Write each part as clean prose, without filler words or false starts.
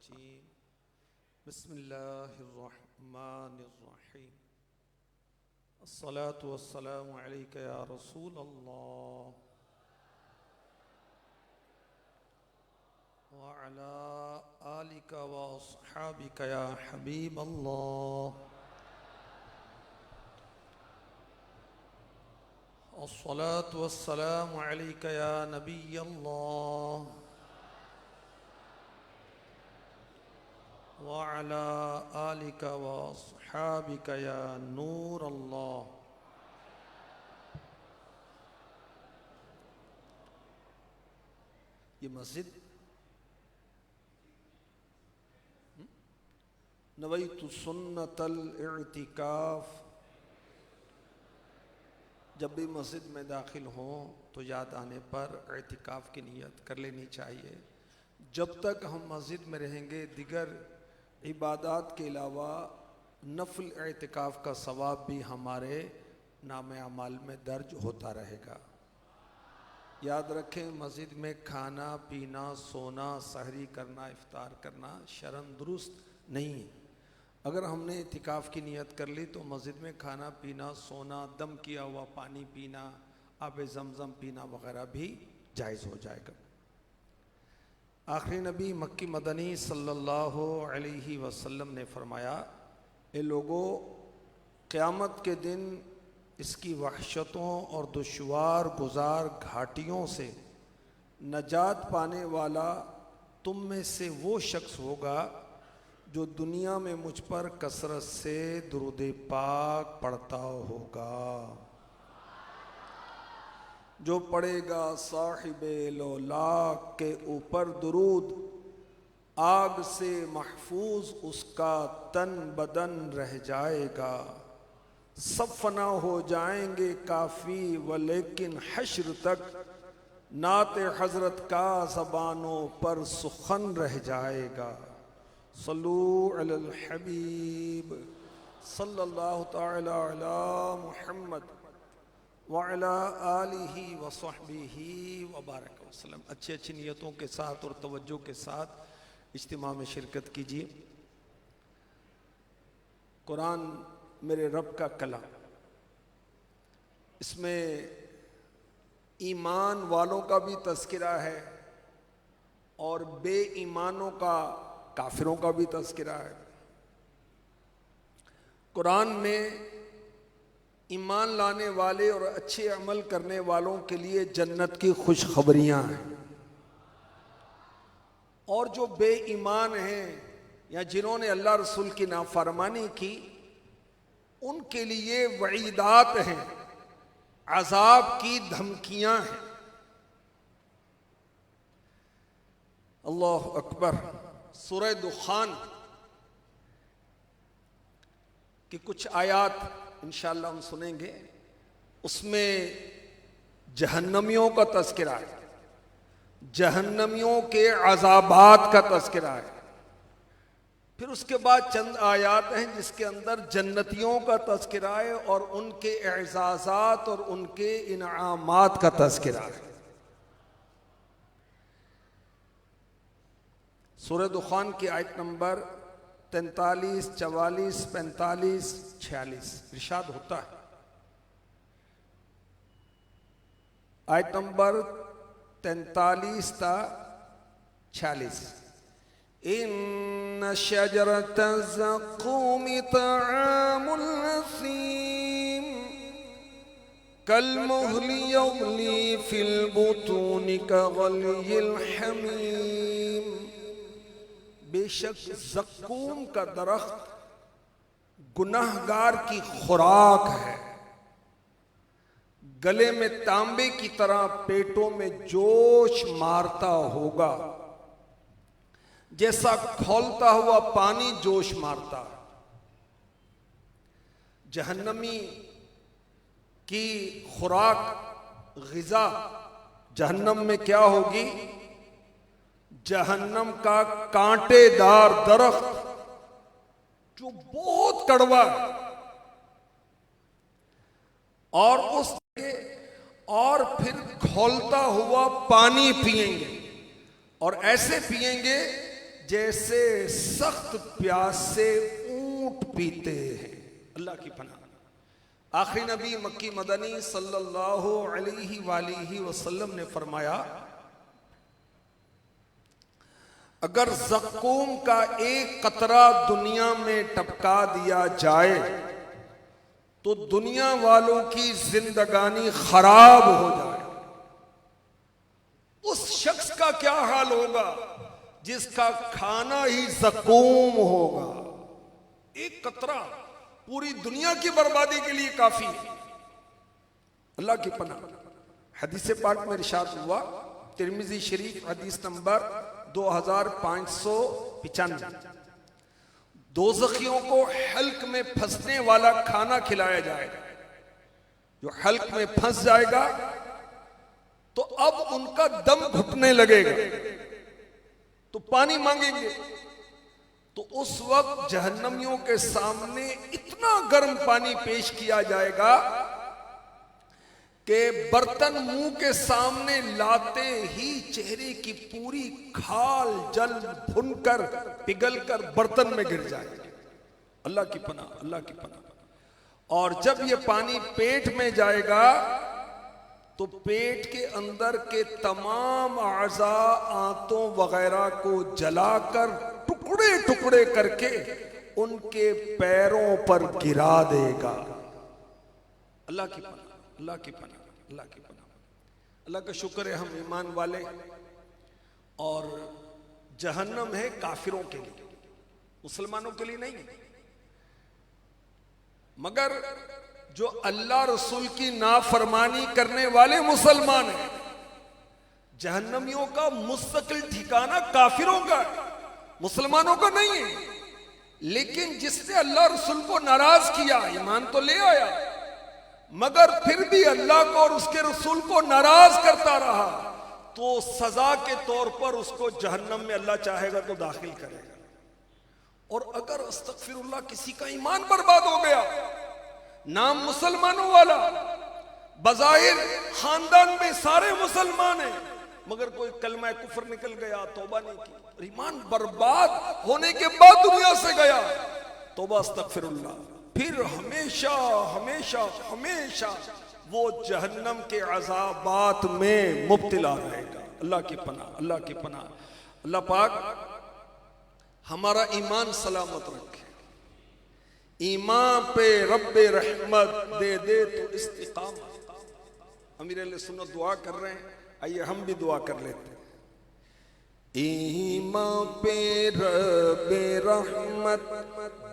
रजीम बिस्मिल्लाहिर्रहमानिर्रहीम अस्सलातु वस्सलामु अलैका या रसूल अल्लाह व अला आलिका व अस्हाबिका या हबीब अल्लाह अस्सलातु वस्सलामु अलैका या नबी अल्लाह व अला आलिका व अस्हाबिका या नूर अल्लाह। ये मस्जिद नवैतु सुन्नतल इअ्तिकाफ, जब भी मस्जिद में दाखिल हों तो याद आने पर इअ्तिकाफ की नियत कर लेनी चाहिए। जब तक हम मस्जिद में रहेंगे दिगर इबादत के अलावा नफल इअ्तिकाफ का सवाब भी हमारे नामे अमाल में दर्ज होता रहेगा। याद रखें, मस्जिद में खाना पीना सोना सहरी करना इफ्तार करना शरन दुरुस्त नहीं है। अगर हमने इतिकाफ़ की नियत कर ली तो मस्जिद में खाना पीना सोना दम किया हुआ पानी पीना आब ज़मज़म पीना वगैरह भी जायज़ हो जाएगा। आखिरी नबी मक्की मदनी सल्लल्लाहु अलैहि वसल्लम ने फरमाया, ए लोगों, क़यामत के दिन इसकी वहशतों और दुश्वार गुजार घाटियों से नजात पाने वाला तुम में से वो शख्स होगा जो दुनिया में मुझ पर कसरत से दुरूद पाक पढ़ता होगा। जो पढ़ेगा साहिबे लोलाक के ऊपर दुरूद, आग से महफूज उसका तन बदन रह जाएगा। सब फना हो जाएंगे काफ़ी व लेकिन हश्र तक नाते हज़रत का ज़बानों पर सुखन रह जाएगा। सल्लू अलल हबीब सल्लल्लाहु तआला अला मुहम्मद व अला आलिहि व सहबिहि व बारक वसल्लम। अच्छी अच्छी नियतों के साथ और तवज्जो के साथ इज्तिमा में शिरकत कीजिए। कुरान मेरे रब का कलाम, इसमें ईमान वालों का भी तज़किरा है और बेईमानों का काफिरों का भी तज़किरा है। कुरान में ईमान लाने वाले और अच्छे अमल करने वालों के लिए जन्नत की खुशखबरियां हैं, और जो बेईमान हैं या जिन्होंने अल्लाह रसूल की नाफरमानी की उनके लिए वईदात हैं, अजाब की धमकियां हैं। अल्लाह अकबर। सूरह दुखान की कुछ आयात इंशाअल्लाह हम सुनेंगे, उसमें जहन्नमियों का तज़किरा है, जहन्नमियों के अज़ाबात का तज़किरा है। फिर उसके बाद चंद आयात हैं जिसके अंदर जन्नतियों का तज़किरा है और उनके एज़ाज़ात और उनके इनामात का तज़किरा है। सूरह दुखान की आयत नंबर 43, 44, 45, 46 इरशाद होता है। आयत नंबर 43 ता 46, इन्न शजरत ज़क़ूम तआमुल असीम कलमुहली यग़ली फिल बुतूनि कग़लियिल हमीम। बेशक ज़क़ूम का दरख्त गुनाहगार की खुराक है, गले में तांबे की तरह पेटों में जोश मारता होगा, जैसा खौलता हुआ पानी जोश मारता है। जहन्नमी की खुराक ग़िज़ा जहन्नम में क्या होगी? जहन्नम का कांटेदार दरख्त जो बहुत कड़वा है, और और फिर खौलता हुआ पानी पिएंगे, और ऐसे पिएंगे जैसे सख्त प्यास से ऊंट पीते हैं। अल्लाह की पनाह। आखिरी नबी मक्की मदनी सल्लल्लाहु अलैहि वसल्लम ने फरमाया, अगर ज़क़ूम का एक कतरा दुनिया में टपका दिया जाए तो दुनिया वालों की जिंदगानी खराब हो जाए। उस शख्स का क्या हाल होगा जिसका खाना ही ज़क़ूम होगा। एक कतरा पूरी दुनिया की बर्बादी के लिए काफी है। अल्लाह की पनाह। हदीस पाक में इरशाद हुआ, तिरमिज़ी शरीफ हदीस नंबर 2595, दोज़खियों को हल्क में फंसने वाला खाना खिलाया जाएगा। जो हल्क में फंस जाएगा तो अब उनका दम घुटने लगेगा, तो पानी मांगेंगे। तो उस वक्त जहन्नमियों के सामने इतना गर्म पानी पेश किया जाएगा कि बर्तन मुंह के सामने लाते ही चेहरे की पूरी खाल जल भुनकर पिघलकर बर्तन में गिर जाएगी। अल्लाह की पनाह, अल्लाह की पनाह। और जब ये पानी पेट में जाएगा तो पेट के अंदर के तमाम आज़ा, आंतों वगैरह को जलाकर टुकड़े टुकड़े करके उनके पैरों पर गिरा देगा। अल्लाह की पनाह, अल्लाह की पनाह, अल्लाह की पनाह। अल्लाह का शुक्र है हम ईमान वाले। और जहन्नम है काफिरों के लिए, मुसलमानों के लिए नहीं। मगर जो अल्लाह रसूल की नाफरमानी करने वाले मुसलमान हैं, जहन्नमियों का मुस्तकिल ठिकाना काफिरों का है, मुसलमानों का नहीं है। लेकिन जिसने अल्लाह रसूल को नाराज किया, ईमान तो ले आया मगर फिर भी अल्लाह को और उसके रसूल को नाराज करता रहा, तो सजा के तौर पर उसको जहन्नम में अल्लाह चाहेगा तो दाखिल करेगा। और अगर अस्तगफिरुल्लाह किसी का ईमान बर्बाद हो गया, नाम मुसलमानों वाला, बज़ाहिर खानदान में सारे मुसलमान हैं, मगर कोई कलमा कुफर निकल गया, तौबा नहीं की, और ईमान बर्बाद होने के बाद दुनिया से गया, तौबा अस्तगफिरुल्लाह, फिर हमेशा हमेशा हमेशा वो जहन्नम के अज़ाबात में मुब्तला रहेगा। अल्लाह की पनाह, अल्लाह की पनाह। अल्लाह पाक हमारा ईमान सलामत रखे, ईमान पे रब्बे रहमत दे दे तो इस्तिकामत। अमीर अहले सुन्नत दुआ कर रहे हैं, आइए हम भी दुआ कर लेते हैं। ईमान पे रब्बे रहमत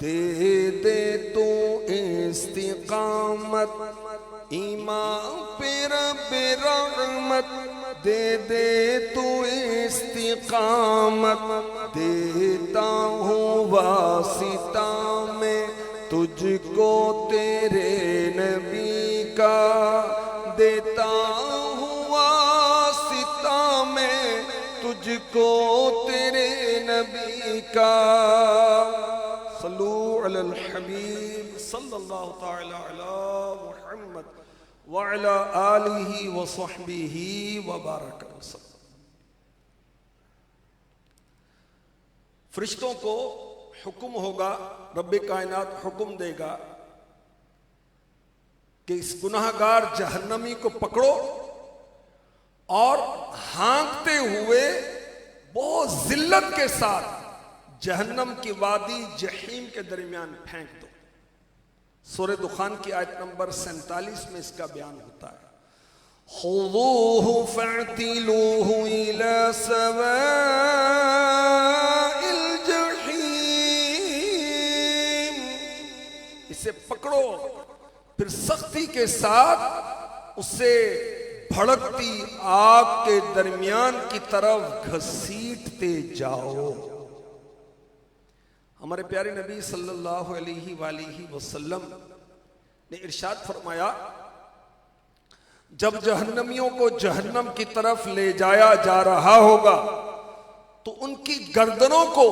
दे दे तो इस्तिकामत, ईमान पे रब्बे रहमत दे दे तो इस्तिकामत, देता हूँ वासिता में तुझको तेरे नबी का, देता हूँ वासिता में तुझको तेरे नबी का। सल्लू अलल हबीब सल्लल्लाहु तआला अला मुहम्मद व अला आलिहि व सहबिहि व बारक वसल्लम। फरिश्तों को हुक्म होगा, रब्बे कायनात हुक्म देगा कि इस गुनाहगार जहन्नमी को पकड़ो और हाँकते हुए बहुत जिल्लत के साथ जहन्नम की वादी जहीम के दरमियान फेंक दो। सूरह दुखान की आयत नंबर 47 में इसका बयान होता है, खुज़ूहु फअतिलूहु इला सवाइल जहीम, इसे पकड़ो फिर सख्ती के साथ उसे भड़कती आग के दरमियान की तरफ घसीटते जाओ। हमारे प्यारे नबी सल्लल्लाहु अलैहि वसल्लम ने इरशाद फरमाया, जब जहन्नमियों को जहन्नम की तरफ ले जाया जा रहा होगा तो उनकी गर्दनों को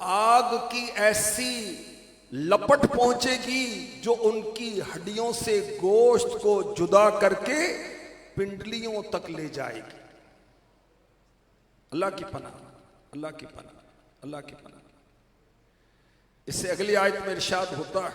आग की ऐसी लपट पहुंचेगी जो उनकी हड्डियों से गोश्त को जुदा करके पिंडलियों तक ले जाएगी। अल्लाह की पनाह, अल्लाह की पनाह। अल्लाह की पनाह। इससे अगली आयत में इरशाद होता है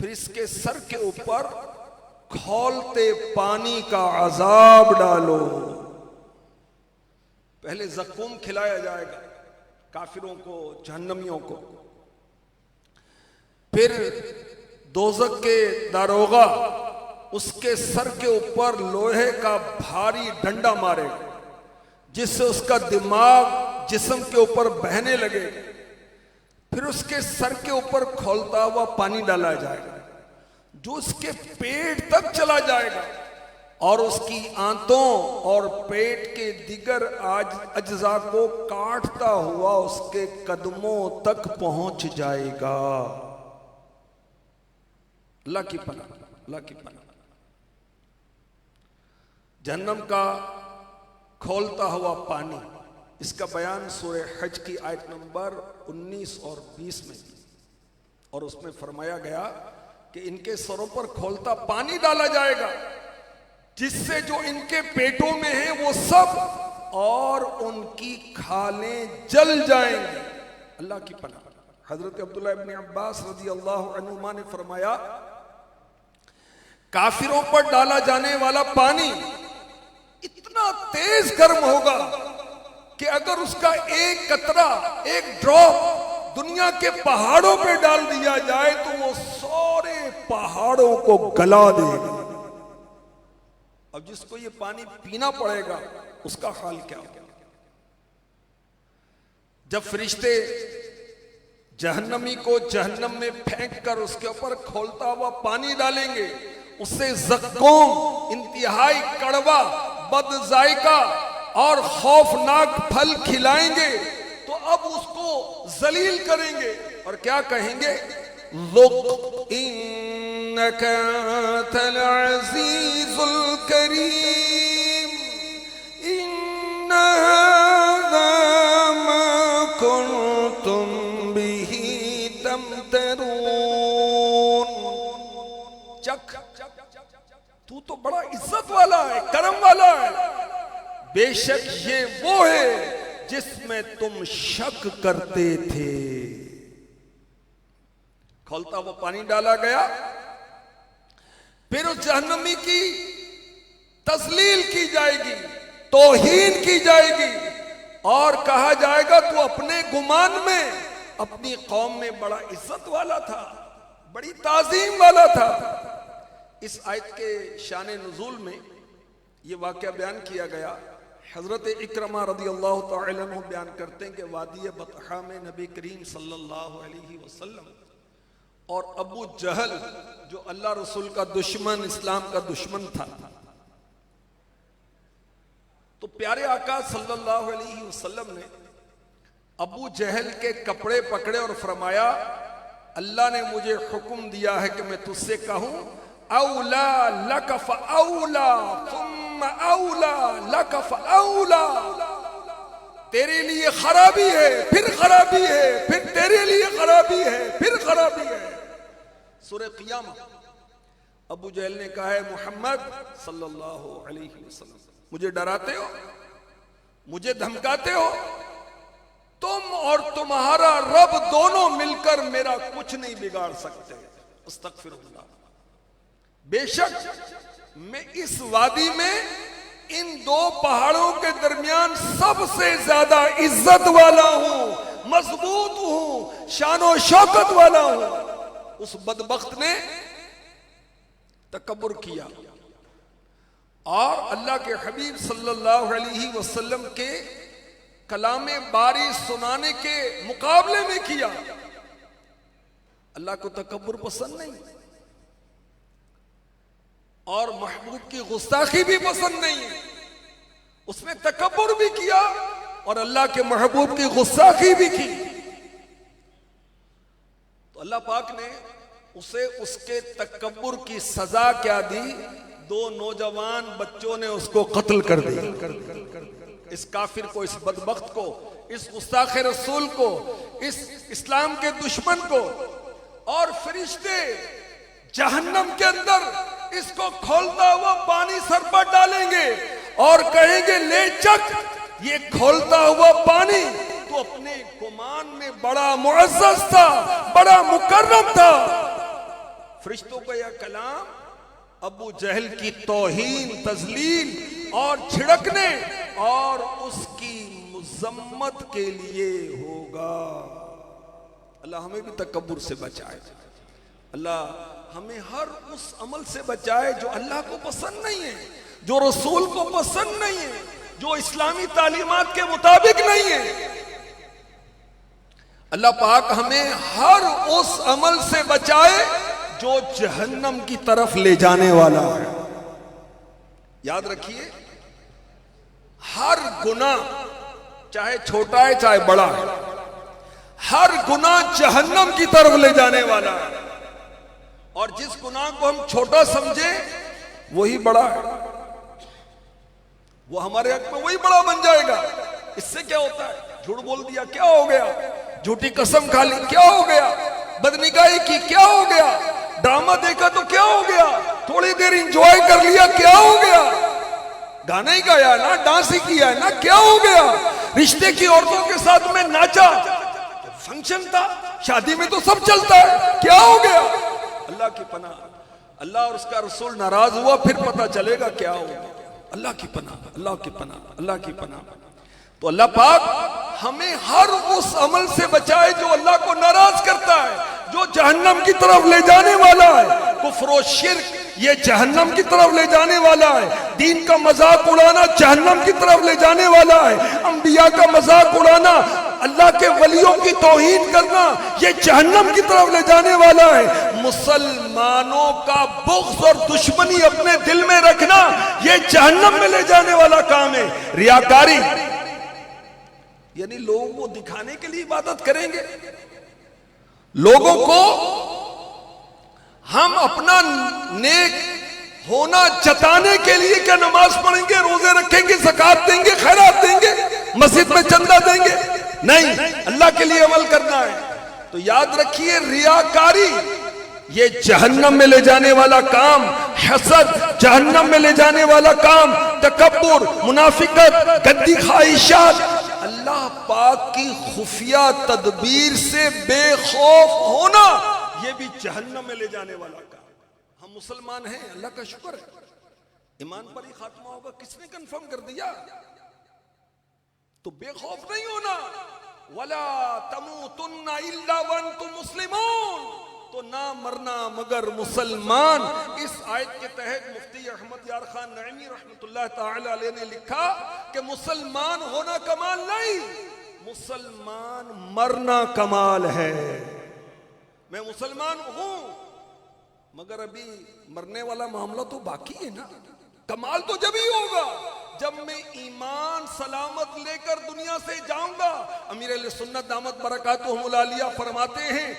फिर इसके सर के ऊपर खौलते पानी का अजाब डालो। पहले ज़क़ूम खिलाया जाएगा काफिरों को, जहन्नमियों को, फिर दोज़ख के दारोगा उसके सर के ऊपर लोहे का भारी डंडा मारेगा जिससे उसका दिमाग जिस्म के ऊपर बहने लगेगा। फिर उसके सर के ऊपर खौलता हुआ पानी डाला जाएगा जो उसके पेट तक चला जाएगा और उसकी आंतों और पेट के दिगर अज्जा को काटता हुआ उसके कदमों तक पहुंच जाएगा। अल्लाह की पनाह, अल्लाह की पनाह। जहन्नम का खोलता हुआ पानी, इसका बयान सूरह हज की आयत नंबर 19 और 20 में, और उसमें फरमाया गया कि इनके सरों पर खोलता पानी डाला जाएगा जिससे जो इनके पेटों में है वो सब और उनकी खालें जल जाएंगी। अल्लाह की पनाह। हजरत अब्दुल्लाह इब्न अब्बास रज़ी अल्लाहु अन्हुमा ने फरमाया काफिरों पर डाला जाने वाला पानी इतना तेज गर्म होगा कि अगर उसका एक कतरा, एक ड्रॉप दुनिया के पहाड़ों पे डाल दिया जाए तो वो सारे पहाड़ों को गला देगा। अब जिसको ये पानी पीना पड़ेगा उसका हाल क्या होगा? जब फरिश्ते जहन्नमी को जहन्नम में फेंक कर उसके ऊपर खोलता हुआ पानी डालेंगे, उससे ज़क़ूम इंतहाई कड़वा, बदजायका और खौफनाक फल खिलाएंगे तो अब उसको जलील करेंगे और क्या कहेंगे? ज़ुक़ इन्नका अंतल अज़ीज़ुल करीम इन्न हाज़ा मा कुन्तुम बिही तमतरून। चख, तू तो बड़ा इज्जत वाला है, करम वाला है, बेशक ये वो है जिसमें तुम शक करते थे। खौलता हुआ पानी डाला गया, फिर उस जहन्नमी की तज़लील की जाएगी, तौहीन की जाएगी और कहा जाएगा तू अपने गुमान में अपनी कौम में बड़ा इज्जत वाला था, बड़ी ताजीम वाला था। इस आयत के शान नुज़ूल में ये वाक़या बयान किया गया। हज़रत इक्रमा रज़ियल्लाहु तआला अन्हु बयान करते हैं कि वादी बतहा में नबी करीम सल्लल्लाहु अलैहि वसल्लम और अबू जहल जो अल्लाह रसूल का दुश्मन, इस्लाम का दुश्मन था, तो प्यारे आका सल्लल्लाहु अलैहि वसल्लम ने अबू जहल के कपड़े पकड़े और फरमाया अल्लाह ने मुझे हुक्म दिया है कि मैं तुझसे कहूं औला लक फऔला सुम्मा औला लक फऔला, तेरे लिए खराबी है, फिर खराबी है, फिर तेरे लिए खराबी है, फिर खराबी है। सूरह क़ियामत। अबू जहल ने कहा है मोहम्मद सल्लल्लाहु अलैहि वसल्लम मुझे डराते हो, मुझे धमकाते हो, तुम और तुम्हारा रब दोनों मिलकर मेरा कुछ नहीं बिगाड़ सकते। अस्तगफिरुल्लाह। बेशक मैं इस वादी में इन दो पहाड़ों के दरमियान सबसे ज्यादा इज्जत वाला हूं, मजबूत हूं, शानो शौकत वाला हूं। उस बदबख्त ने तकब्बुर किया और अल्लाह के हबीब सल्लल्लाहु अलैहि वसल्लम के कलामे बारी सुनाने के मुकाबले में किया। अल्लाह को तकब्बुर पसंद नहीं और महबूब की गुस्ताखी भी पसंद नहीं है। उसने तकब्बुर भी किया और अल्लाह के महबूब की गुस्ताखी भी की। तो अल्लाह पाक ने उसे उसके तकब्बुर की सजा क्या दी? दो नौजवान बच्चों ने उसको कत्ल कर दिया। इस काफिर को, इस बदबख्त को, इस गुस्ताखे रसूल को, इस इस्लाम के दुश्मन को। और फरिश्ते जहन्नम के अंदर इसको खोलता हुआ पानी सर पर डालेंगे और कहेंगे ले चक ये खोलता हुआ पानी तो अपने गुमान में बड़ा मुअज़्ज़ज़ था, बड़ा मुकर्रम था। फरिश्तों का यह कलाम अबू जहल की तौहीन, तजलील और छिड़कने और उसकी मुज़म्मत के लिए होगा। अल्लाह हमें भी तकब्बुर से बचाए, अल्लाह हमें हर उस अमल से बचाए जो अल्लाह को पसंद नहीं है, जो रसूल को पसंद नहीं है, जो इस्लामी तालीमात के मुताबिक नहीं है। अल्लाह पाक हमें हर उस अमल से बचाए जो जहन्नम की तरफ ले जाने वाला है। याद रखिए, हर गुनाह चाहे छोटा है चाहे बड़ा है, हर गुनाह जहन्नम की तरफ ले जाने वाला है। और जिस गुनाह को हम छोटा समझे वही बड़ा है, वो हमारे हक में वही बड़ा बन जाएगा। इससे क्या होता है? झूठ बोल दिया क्या हो गया, झूठी कसम खा ली क्या हो गया, बदनिगाही की क्या हो गया, ड्रामा देखा तो क्या हो गया, थोड़ी देर इंजॉय कर लिया क्या हो गया, गाना ही गाया ना, डांस ही किया ना क्या हो गया, रिश्ते की औरतों के साथ में नाचा, फंक्शन था, शादी में तो सब चलता है, क्या हो गया। अल्लाह की पनाह, अल्लाह और उसका रसूल नाराज हुआ फिर पता चलेगा क्या होगा। अल्लाह की पनाह, अल्लाह की पनाह, अल्लाह की पनाह। तो अल्लाह पाक हमें हर उस अमल से बचाए जो अल्लाह को नाराज करता है, जो जहन्नम की तरफ ले जाने वाला है। कुफ्र और शिर्क ये जहन्नम की तरफ ले जाने वाला है। दीन का मजाक उड़ाना जहन्नम की तरफ ले जाने वाला है। अंबिया का मजाक उड़ाना, अल्लाह के वलियों की तौहीन करना, ये जहन्नम की तरफ ले जाने वाला है। मुसलमानों का बुग़्ज़ और दुश्मनी अपने दिल में रखना, ये जहन्नम में ले जाने वाला काम है। रियाकारी यानी लोगों को दिखाने के लिए इबादत करेंगे, लोगों को हम अपना नेक होना जताने के लिए क्या नमाज पढ़ेंगे, रोजे रखेंगे, ज़कात देंगे, खैरात देंगे, मस्जिद में चंदा देंगे? नहीं, अल्लाह के लिए अमल करना है। तो याद रखिए, रियाकारी ये जहन्नम में ले जाने वाला काम, हसद जहन्नम में ले जाने वाला काम, तकब्बुर, मुनाफिकत, गद्दी ख्वाहिशात, अल्लाह पाक की खुफिया तदबीर से बेखौफ होना, ये भी जहन्नम में ले जाने वाला काम। हम मुसलमान हैं, अल्लाह का शुक्र है, ईमान पर ही खात्मा होगा। किसने कंफर्म कर दिया? तो बेखौफ नहीं होना। वला तमूतुन्ना इल्ला व अंतुम मुस्लिमून, तो ना मरना मगर मुसलमान। इस आयत के तहत मुफ्ती अहमद यार खान नईमी रहमतुल्लाह ताला अलैह ने लिखा कि मुसलमान होना कमाल नहीं, मुसलमान मरना कमाल है। मैं मुसलमान हूं मगर अभी मरने वाला मामला तो बाकी है ना। कमाल तो जब ही होगा जब मैं ईमान सलामत लेकर दुनिया से जाऊंगा। अमीर अहले सुन्नत दामत बरकातुहुल आलिया फरमाते हैं,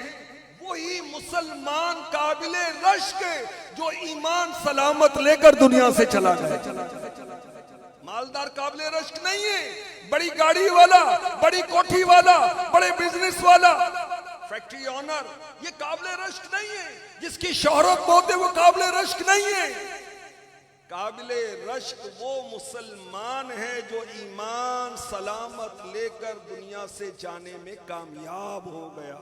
वही मुसलमान काबिले रश्क जो ईमान सलामत लेकर दुनिया से चला जाए। मालदार काबिले रश्क नहीं है, बड़ी गाड़ी वाला, बड़ी कोठी वाला, बड़े बिजनेस वाला, फैक्ट्री ऑनर, ये काबिले रश्क नहीं है। जिसकी शोहरत बहुत है वो काबिले रश्क नहीं है। काबिले रश्क वो मुसलमान है जो ईमान सलामत लेकर दुनिया से जाने में कामयाब हो गया।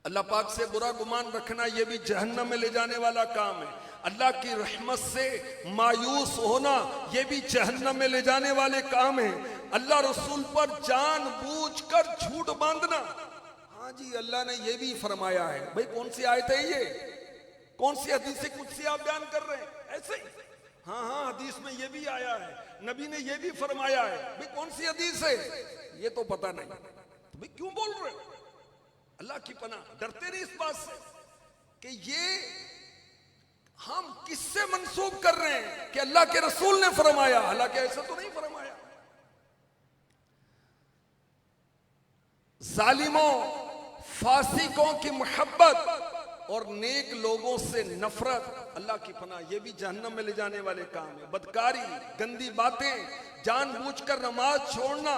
अल्लाह पाक से बुरा गुमान रखना यह भी जहन्नम में ले जाने वाला काम है। अल्लाह की रहमत से मायूस होना यह भी जहन्नम में ले जाने वाले काम है। अल्लाह रसूल पर जानबूझकर झूठ बांधना, हाँ जी अल्लाह ने यह भी फरमाया है। भाई कौन सी आयत है ये, कौन सी हदीस कुदसी आप बयान कर रहे हैं? ऐसे ही हाँ हाँ हदीस में यह भी आया है, नबी ने यह भी फरमाया है। भाई कौन सी हदीस है ये तो पता नहीं, तो भाई क्यों बोल रहे हो? अल्लाह की पनाह, डरते नहीं इस बात से कि ये हम किससे मंसूब कर रहे हैं कि अल्लाह के रसूल ने फरमाया, हालांकि ऐसा तो नहीं फरमाया। जालिमों, फासिकों की मोहब्बत और नेक लोगों से नफरत, अल्लाह की पनाह, यह भी जहन्नम में ले जाने वाले काम है। बदकारी, गंदी बातें, जानबूझकर नमाज छोड़ना,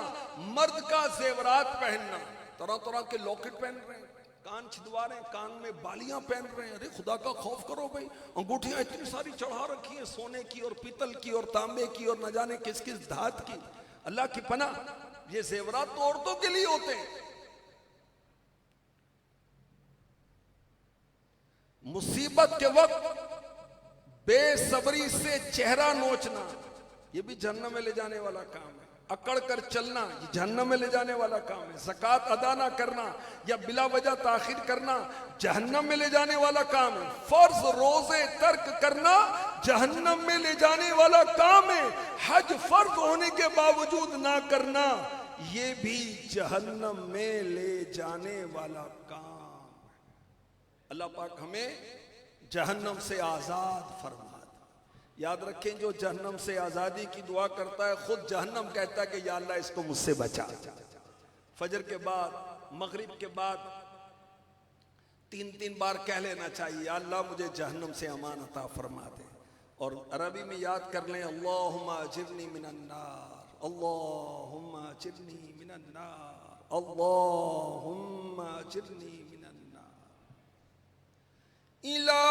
मर्द का जेवरात पहनना, तरह तरह के लॉकेट पहन रहे हैं, कान छिदवा रहे हैं, कान में बालियां पहन रहे हैं। अरे खुदा का खौफ करो भाई, अंगूठियां इतनी सारी चढ़ा रखी हैं, सोने की और पीतल की और तांबे की और न जाने किस किस धात की। अल्लाह की पनाह, ये जेवरात तो औरतों के लिए होते हैं। मुसीबत के वक्त बेसब्री से चेहरा नोचना, ये भी जहन्नम में ले जाने वाला काम है। अकड़ कर चलना, ये जहन्नम में ले जाने वाला काम है। ज़कात अदा ना करना या बिला वजह ताखिर करना, जहन्नम में ले जाने वाला काम है। फर्ज रोजे तर्क करना जहन्नम में ले जाने वाला काम है। हज फर्ज होने के बावजूद ना करना, ये भी जहन्नम में ले जाने वाला काम। अल्लाह पाक हमें जहन्नम से आजाद फरमा। याद रखें, जो जहन्नम से आजादी की दुआ करता है, खुद जहन्नम कहता है कि या अल्लाह इसको मुझसे बचा। फजर के बाद, मगरिब के बाद 3-3 बार कह लेना चाहिए, या अल्लाह मुझे जहन्नम से अमान अता फरमा दे। और अरबी में याद कर लें, अल्लाहुम्मा अजिरनी मिनन नार, अल्लाहुम्मा अजिरनी मिनन नार, अल्लाहुम्मा अजिरनी मिनन नार। इलाही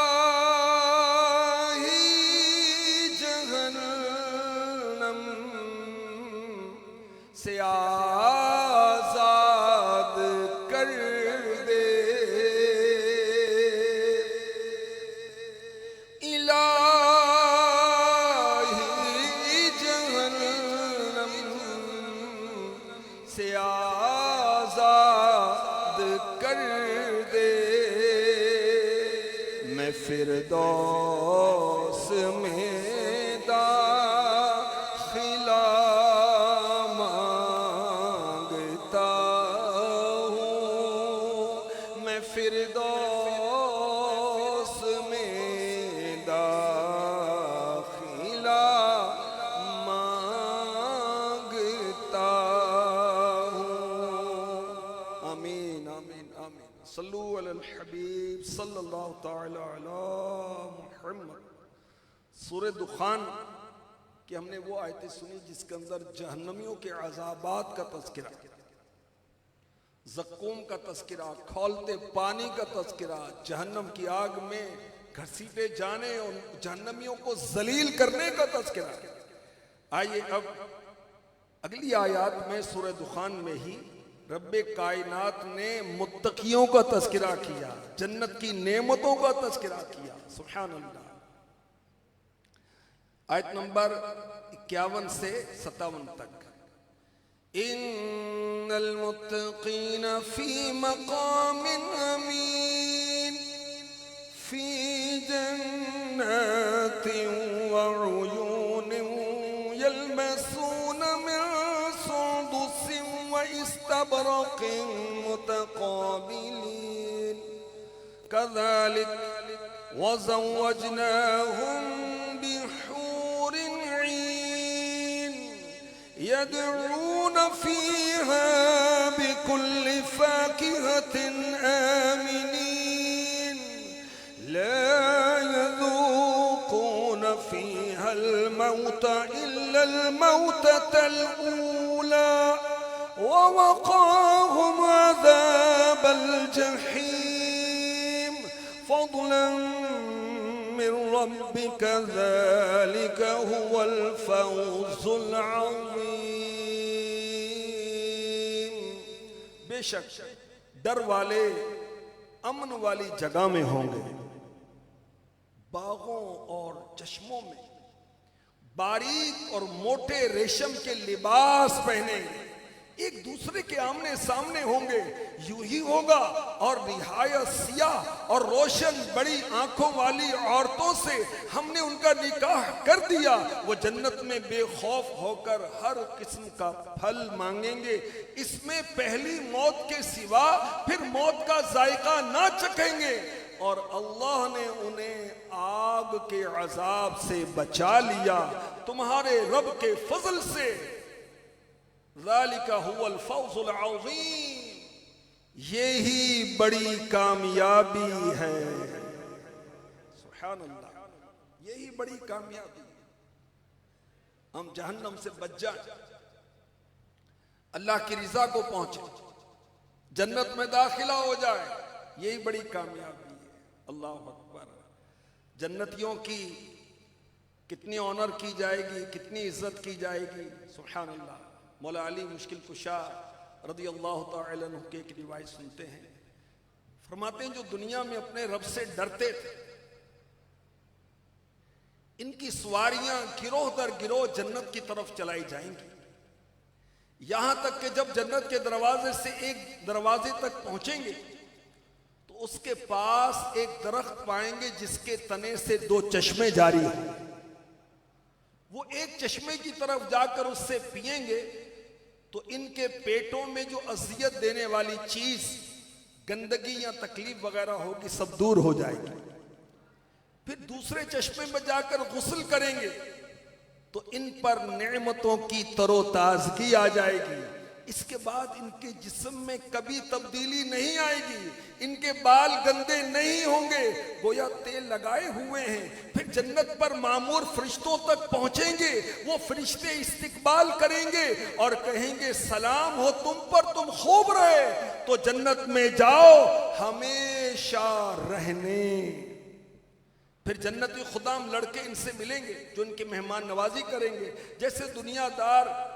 जहन्नम से आजाद कर दे, इलाही जहन्नम से आजाद कर दे। मैं फिरदौस में दाखिला मांगता हूँ, मैं फिरदौस में दाखिला मांगता हूँ। आमीन आमीन आमीन। सल्लु अलल हबीब सल्लल्लाहु ताला अला मुहम्मद। सूरह दुखान कि हमने वो आयतें सुनी जिसके अंदर जहन्नमियों के अज़ाबात का तज़किरा, ज़क्कूम का तज़किरा, खौलते पानी का तज़किरा, जहन्नम की आग में घसीटे जाने और जहन्नमियों को जलील करने का तज़किरा। आइए अब अगली आयत में सूरह दुखान में ही रब्बे कायनात ने मुत्तकियों का तज़किरा किया, जन्नत की नेमतों का तज़किरा किया। सुभान अल्लाह। आयत नंबर 51 से 57 तक, इन्नल मुत्तकीन फी मकामिन अमीन फी जन्नतिन व उयूनिन यल्बसून मिन सुंदुसिन व इस्तबरक़िन मुतक़ाबिलीन कज़ालिक व ज़व्वजनाहुम यदऊन फीहा बिकुल्लि फाकिहतिन आमिनीन ला यज़ूक़ून फीहल मौत इल्लल मौततल ऊला व वक़ाहुम अज़ाबल जहीम फ़ज़लन मिन रब्बिका ज़ालिका हुवल फ़ौज़ुल अज़ीम। बेशक डर वाले अमन वाली जगह में होंगे, बागों और चश्मों में बारीक और मोटे रेशम के लिबास पहनेंगे, एक दूसरे के आमने सामने होंगे। यूं ही होगा और निहायत सियाह और रोशन बड़ी आंखों वाली औरतों से हमने उनका निकाह कर दिया। वो जन्नत में बेखौफ होकर हर किस्म का फल मांगेंगे, इसमें पहली मौत के सिवा फिर मौत का जायका ना चखेंगे। और अल्लाह ने उन्हें आग के अजाब से बचा लिया तुम्हारे रब के फजल से। ज़ालिका हुवल फ़ौज़ुल अज़ीम, यही बड़ी कामयाबी है। सुभान अल्लाह, यही बड़ी कामयाबी। हम जहन्नम से बच जाएं, अल्लाह की रिज़ा को पहुंचे, जन्नत में दाखिला हो जाए, यही बड़ी कामयाबी है। अल्लाह अकबर। जन्नतियों की कितनी ऑनर की जाएगी, कितनी इज्जत की जाएगी, सुभान अल्लाह। मौला अली मुश्किल कुशा रज़ी अल्लाह तआला अन्हु की एक रिवायत सुनते हैं, फरमाते हैं जो दुनिया में अपने रब से डरते थे, इनकी सवारियां गिरोह दर गिरोह जन्नत की तरफ चलाई जाएंगी, यहां तक कि जब जन्नत के दरवाजे से एक दरवाजे तक पहुंचेंगे तो उसके पास एक दरख्त पाएंगे जिसके तने से 2 चश्मे जारी हैं। वो एक चश्मे की तरफ जाकर उससे पिएंगे तो इनके पेटों में जो अजियत देने वाली चीज, गंदगी या तकलीफ वगैरह होगी, सब दूर हो जाएगी। फिर दूसरे चश्मे में जाकर गुस्ल करेंगे तो इन पर नेमतों की तरोताजगी आ जाएगी। इसके बाद इनके जिस्म में कभी तब्दीली नहीं आएगी, इनके बाल गंदे नहीं होंगे, गोया तेल लगाए हुए हैं। फिर जन्नत पर मामूर फरिश्तों तक पहुंचेंगे, वो फरिश्ते इस्तिकबाल करेंगे और कहेंगे सलाम हो तुम पर, तुम खूब रहे, तो जन्नत में जाओ हमेशा रहने। फिर जन्नती खुदाम लड़के इनसे मिलेंगे जो इनकी मेहमान नवाजी करेंगे। जैसे दुनियादार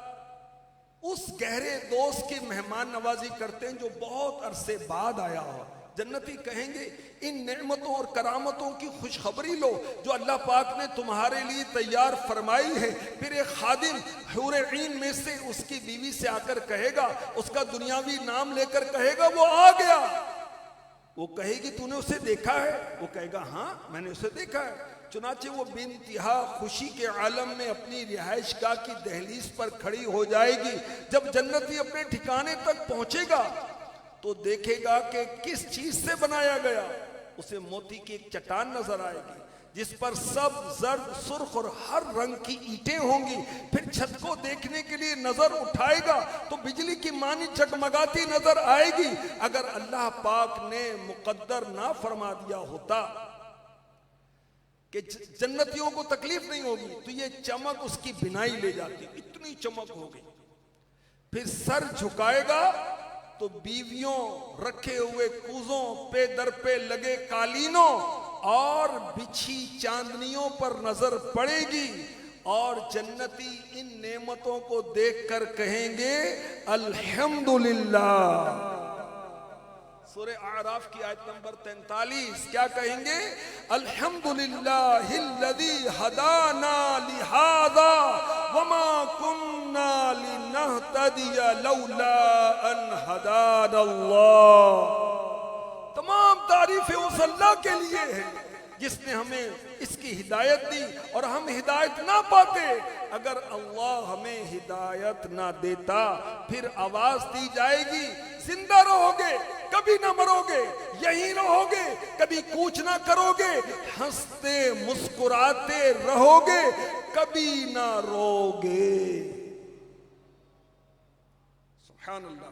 उस गहरे दोस्त की मेहमान नवाजी करते हैं जो बहुत अरसे बाद आया हो, जन्नती कहेंगे इन नेमतों और करामतों की खुशखबरी लो जो अल्लाह पाक ने तुम्हारे लिए तैयार फरमाई है। फिर एक खादिम हूर ईन में से उसकी बीवी से आकर कहेगा, उसका दुनियावी नाम लेकर कहेगा वो आ गया। वो कहेगी तूने उसे देखा है? वो कहेगा हाँ मैंने उसे देखा है। चुनाचे वो बेइंतहा खुशी के आलम में अपनी रिहाइशगाह की दहलीज पर खड़ी हो जाएगी। जब जन्नती अपने ठिकाने तक पहुंचेगा तो देखेगा कि किस चीज से बनाया गया। उसे मोती की एक चट्टान नजर आएगी जिस पर सब जर्द, सुर्ख और हर रंग की ईंटें होंगी। फिर छत को देखने के लिए नजर उठाएगा तो बिजली की मानी चकमगाती नजर आएगी। अगर अल्लाह पाक ने मुकद्दर ना फरमा दिया होता कि जन्नतियों को तकलीफ नहीं होगी तो ये चमक उसकी बिनाई ले जाती, इतनी चमक हो गई। फिर सर झुकाएगा तो बीवियों, रखे हुए कूजों पे, दर पे लगे कालीनों और बिछी चांदनियों पर नजर पड़ेगी और जन्नती इन नेमतों को देखकर कहेंगे अल्हम्दुलिल्लाह। सूरे आराफ की आयत नंबर 43 क्या कहेंगे? अल्हम्दुलिल्लाहिल्लज़ी हदाना लिहाज़ा वमा कुन्ना लिनहतदिया लौला अन हदानल्लाह। तमाम तारीफें उस अल्लाह के लिए है जिसने हमें इसकी हिदायत दी और हम हिदायत ना पाते। अगर अल्लाह हमें हिदायत ना देता फिर आवाज दी जाएगी जिंदा रहोगे, कभी ना मरोगे, यहीं रहोगे, कभी कूच ना करोगे, हंसते मुस्कुराते रहोगे, कभी ना रोगे। सुभान अल्लाह।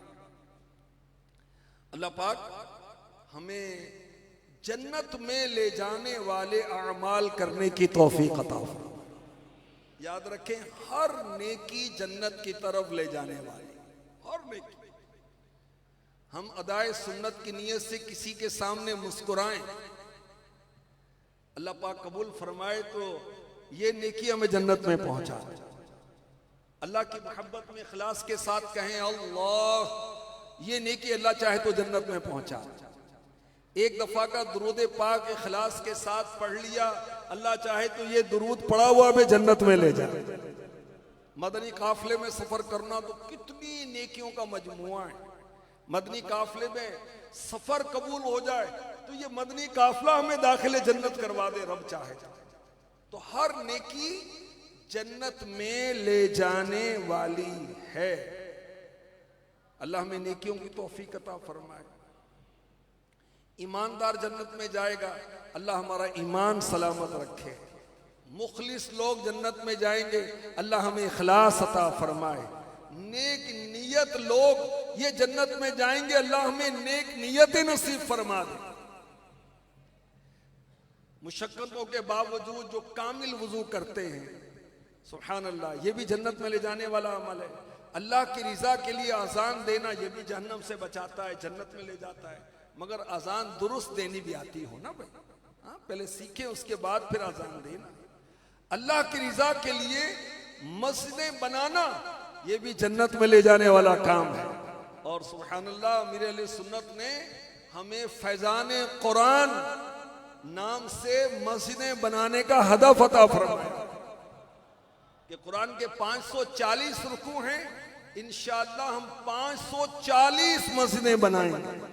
अल्लाह पाक हमें जन्नत में ले जाने वाले अमाल करने की तौफीक अता फरमाए। याद रखें हर नेकी जन्नत की तरफ ले जाने वाली, हर नेकी। हम अदाए सुन्नत की नीयत से किसी के सामने मुस्कुराएं, अल्लाह पाक कबूल फरमाए तो ये नेकी हमें जन्नत में पहुंचा। अल्लाह की मोहब्बत में इखलास के साथ कहें अल्लाह, ये नेकी अल्लाह चाहे तो जन्नत में पहुंचा। एक दफा का दुरूद पाक इखलास के साथ पढ़ लिया, अल्लाह चाहे तो ये दुरूद पढ़ा हुआ हमें जन्नत में ले जाए। मदनी काफिले में सफर करना तो कितनी नेकियों का मजमुआ है। मदनी काफिले में सफर कबूल हो जाए तो ये मदनी काफिला हमें दाखिले जन्नत करवा दे रब चाहे तो। हर नेकी जन्नत में ले जाने वाली है। अल्लाह हमें नेकियों की तौफीक अता फरमाए। ईमानदार जन्नत में जाएगा, अल्लाह हमारा ईमान सलामत रखे। मुखलिस लोग जन्नत में जाएंगे, अल्लाह हमें इखलास अता फरमाए। नेक नियत लोग ये जन्नत में जाएंगे, अल्लाह हमें नेक नियत नसीब फरमा दे। मुशक्कतों के बावजूद जो कामिल वुजू करते हैं, सुभान अल्लाह, ये भी जन्नत में ले जाने वाला अमल है। अल्लाह की रज़ा के लिए अजान देना ये भी जहन्नम से बचाता है, जन्नत में ले जाता है। मगर अजान दुरुस्त देनी भी आती हो ना भाई, हाँ पहले सीखे उसके बाद फिर अजान देना। अल्लाह की रज़ा के लिए मस्जिदें बनाना ये भी जन्नत में ले जाने वाला काम है। और सुब्हानअल्लाह, मेरे अहले सुन्नत ने हमें फैजान कुरान नाम से मस्जिदें बनाने का हदफ अता फरमाया कि कुरान के 540 रुकू हैं, इंशाअल्लाह हम 540 मस्जिदें बनाएंगे।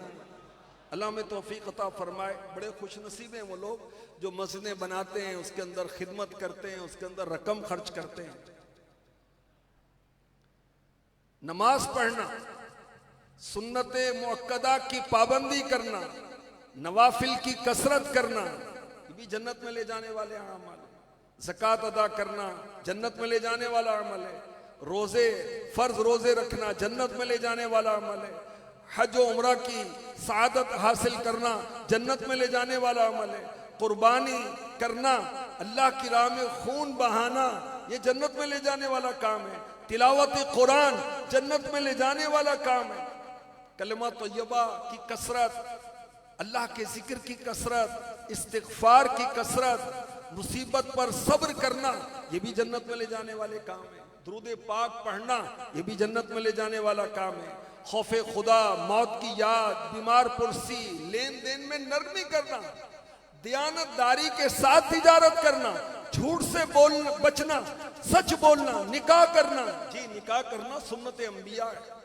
अल्लाह में तौफीक अता फरमाए। बड़े खुश नसीब हैं वो लोग जो मस्जिदें बनाते हैं, उसके अंदर खिदमत करते हैं, उसके अंदर रकम खर्च करते हैं। नमाज पढ़ना, सुन्नत मुअक्कदा की पाबंदी करना, नवाफिल की कसरत करना, ये भी जन्नत में ले जाने वाले अमल है। ज़कात अदा करना जन्नत में ले जाने वाला अमल है। रोजे, फर्ज रोजे रखना जन्नत में ले जाने वाला अमल है। हज और उम्रा की सआदत हासिल करना जन्नत में ले जाने वाला अमल है। कुर्बानी करना, अल्लाह की राह में खून बहाना, ये जन्नत में ले जाने वाला काम है। तिलावत कुरान जन्नत में ले जाने वाला काम है। कलमा तय्यबा की कसरत, अल्लाह के जिक्र की कसरत, इस्तिग़फ़ार की कसरत, मुसीबत पर सब्र करना, ये भी जन्नत में ले जाने वाले काम है। दुरूद पाक पढ़ना, ये भी जन्नत में ले जाने वाला काम है। खौफे खुदा, मौत की याद, बीमार पुरसी, लेन देन में नरमी करना, दयानतदारी के साथ तिजारत करना, झूठ से बोलना बचना, सच बोलना, निकाह करना। जी निकाह करना सुन्नत अंबिया है।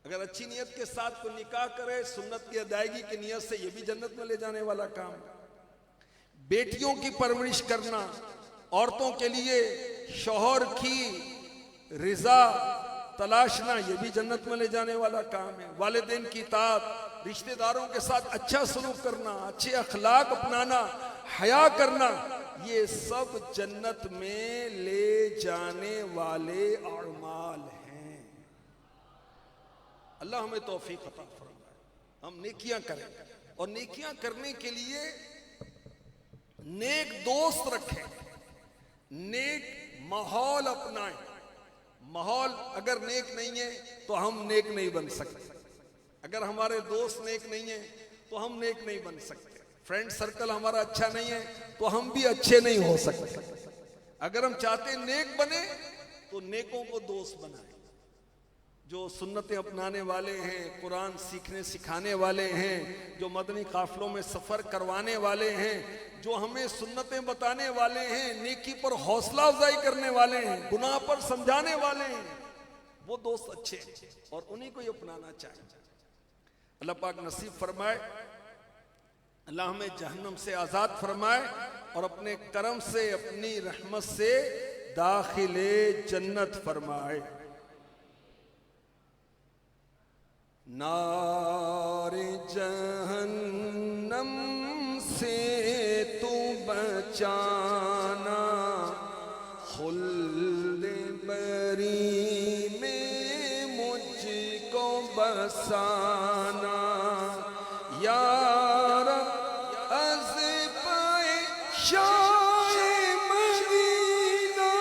अगर अच्छी नियत के साथ कोई निकाह करे सुन्नत की अदायगी की नियत से, ये भी जन्नत में ले जाने वाला काम है। बेटियों की परवरिश करना, औरतों के लिए शौहर की रिजा तलाशना, ये भी जन्नत में ले जाने वाला काम है। वालिदैन की इताअत, रिश्तेदारों के साथ अच्छा सलूक करना, अच्छे अखलाक अपनाना, हया करना, ये सब जन्नत में ले जाने वाले अमाल हैं। अल्लाह हमें तौफीक अता फरमाए, हम नेकियां करें और नेकियां करने के लिए नेक दोस्त रखें, नेक माहौल अपनाएं। माहौल अगर नेक नहीं है तो हम नेक नहीं बन सकते। अगर हमारे दोस्त नेक नहीं है तो हम नेक नहीं बन सकते। फ्रेंड सर्कल हमारा अच्छा नहीं है तो हम भी अच्छे नहीं हो सकते। अगर हम चाहते नेक बने तो नेकों को दोस्त बनाएं, जो सुन्नतें अपनाने वाले हैं, कुरान सीखने सिखाने वाले हैं, जो मदनी काफिलों में सफ़र करवाने वाले हैं, जो हमें सुन्नतें बताने वाले हैं, नेकी पर हौसला अफजाई करने वाले हैं, गुनाह पर समझाने वाले हैं, वो दोस्त अच्छे हैं और उन्हीं को ही अपनाना चाहिए। अल्लाह पाक नसीब फरमाए, अल्लाह हमें जहन्नम से आज़ाद फरमाए और अपने करम से, अपनी रहमत से दाखिले जन्नत फरमाए। नारे जहन्नम से तू बचाना, खुल्द बरी में मुझको बसाना, या रब अज़ पाए शाए मदीना,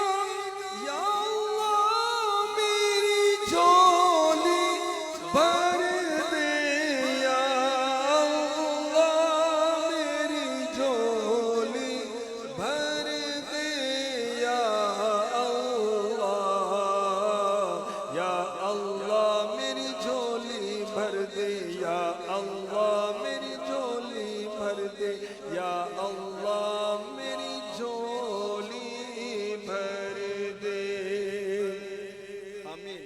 या अल्लाह मेरी झोली भर दे, या अल्लाह मेरी झोली भर दे, या अल्लाह, या अल्लाह मेरी झोली भर दे, या अल्लाह मेरी झोली भर दे, या अल्लाह मेरी झोली भर दे। आमीन।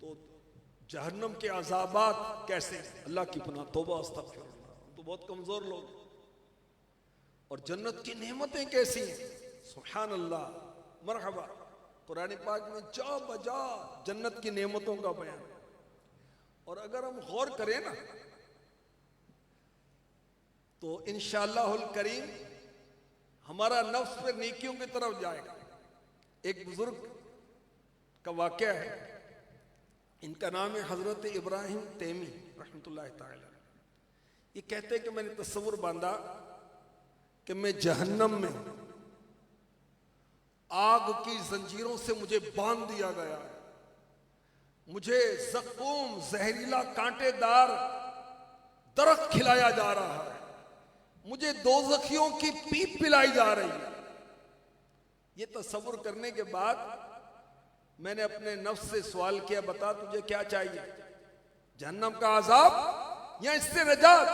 तो जहन्नम के अज़ाबात कैसे, अल्लाह की पनाह, तौबा अस्तग़फिरुल्लाह, तो बहुत कमजोर लोग। और जन्नत की नेमतें कैसी हैं, सुभान अल्लाह, मरहबा। कुरान पाक में जा बजा जन्नत की नेमतों का बयान। और अगर हम गौर करें ना तो इंशाअल्लाहुल करीम हमारा नफ्स फिर नेकियों की तरफ जाएगा। एक बुजुर्ग का वाक़या है, इनका नाम है हजरत इब्राहिम तैमी रहमतुल्लाह ताला। ये कहते हैं कि मैंने तस्वुर बांधा कि मैं जहन्नम में हूं आग की जंजीरों से मुझे बांध दिया गया है, मुझे ज़क़ूम जहरीला कांटेदार दरख्त खिलाया जा रहा है, मुझे दोज़खियों की पीप पिलाई जा रही है। ये तसव्वुर करने के बाद मैंने अपने नफ्स से सवाल किया, बता तुझे क्या चाहिए, जहन्नम का अजाब या इससे नजात?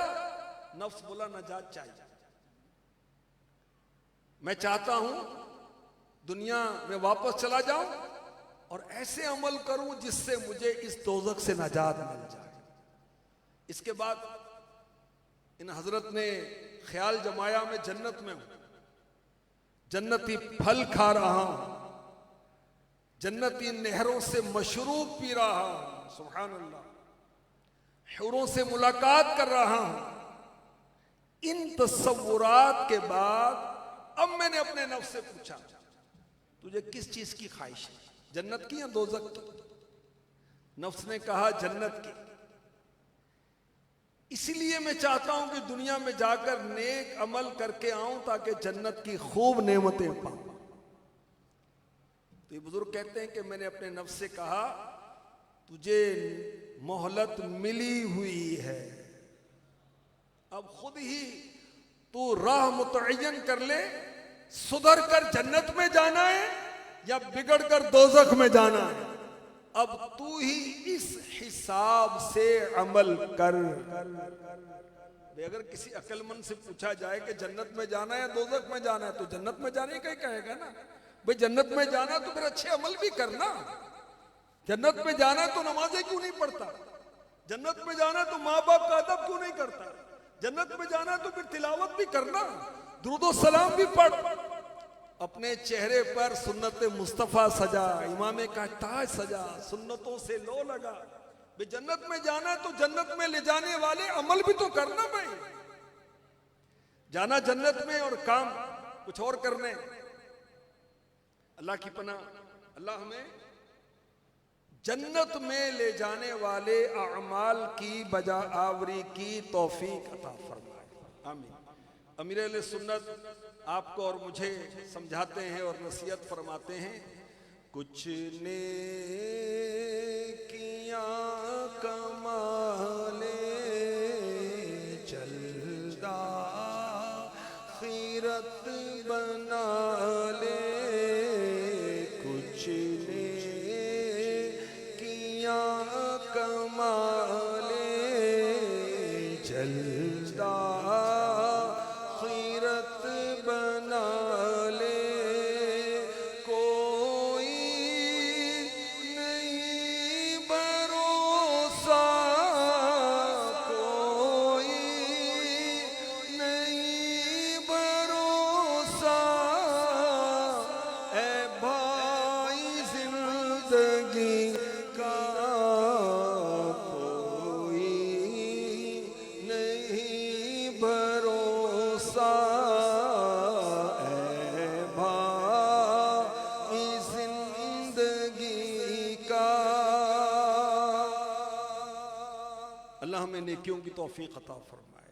नफ्स बोला नजात चाहिए। मैं चाहता हूं दुनिया में वापस चला जाऊं और ऐसे अमल करूं जिससे मुझे इस दोज़ख से नजात मिल जाए। इसके बाद इन हजरत ने ख्याल जमाया मैं जन्नत में हूं, जन्नती फल खा रहा हूं, जन्नती नहरों से मशरूब पी रहा हूं, सुभान अल्लाह, हूरों से मुलाकात कर रहा हूं। इन तसव्वुरात के बाद अब मैंने अपने नफ्स से पूछा, तुझे किस चीज की ख्वाहिश है, जन्नत की या दोज़ख की? नफ्स ने कहा जन्नत की। इसलिए मैं चाहता हूं कि दुनिया में जाकर नेक अमल करके आऊं ताकि जन्नत की खूब नेमतें पाऊं। तो ये बुजुर्ग कहते हैं कि मैंने अपने नफ्स से कहा, तुझे मोहलत मिली हुई है, अब खुद ही तू राह मुतअय्यन कर ले, सुधर कर जन्नत में जाना है या बिगड़ कर दोज़ख में जाना है। अब तू ही इस हिसाब से अमल कर। अगर किसी अक्लमंद से पूछा जाए कि जन्नत में जाना है या दोज़ख में जाना है, तो जन्नत में जाने का ही कहेगा ना। भाई जन्नत में जाना तो फिर अच्छे अमल भी करना, जन्नत में जाना है तो नमाजें क्यों नहीं पढ़ता, जन्नत में जाना है तो माँ बाप का अदब क्यों नहीं करता, जन्नत में जाना है तो फिर तिलावत भी करना, दुरूद और सलाम भी पढ़, अपने चेहरे पर सुन्नत मुस्तफ़ा सजा, इमाम का ताज सजा, सुन्नतों से लो लगा। भाई जन्नत में जाना है तो जन्नत में ले जाने वाले अमल भी तो करना। भाई जाना जन्नत में और काम कुछ और करने। अल्लाह की पनाह, अल्लाह हमें जन्नत में ले जाने वाले अमाल की बजा आवरी की तौफीक अता फरमाए, आमीन। अमीर अहले सुन्नत आपको और मुझे समझाते हैं और नसीहत फरमाते हैं, कुछ नेकियां कमाले चलदा खीरत बना ले, कुछ नेकियां कमाले चलदा नेकियों की तौफीक अता फरमाए,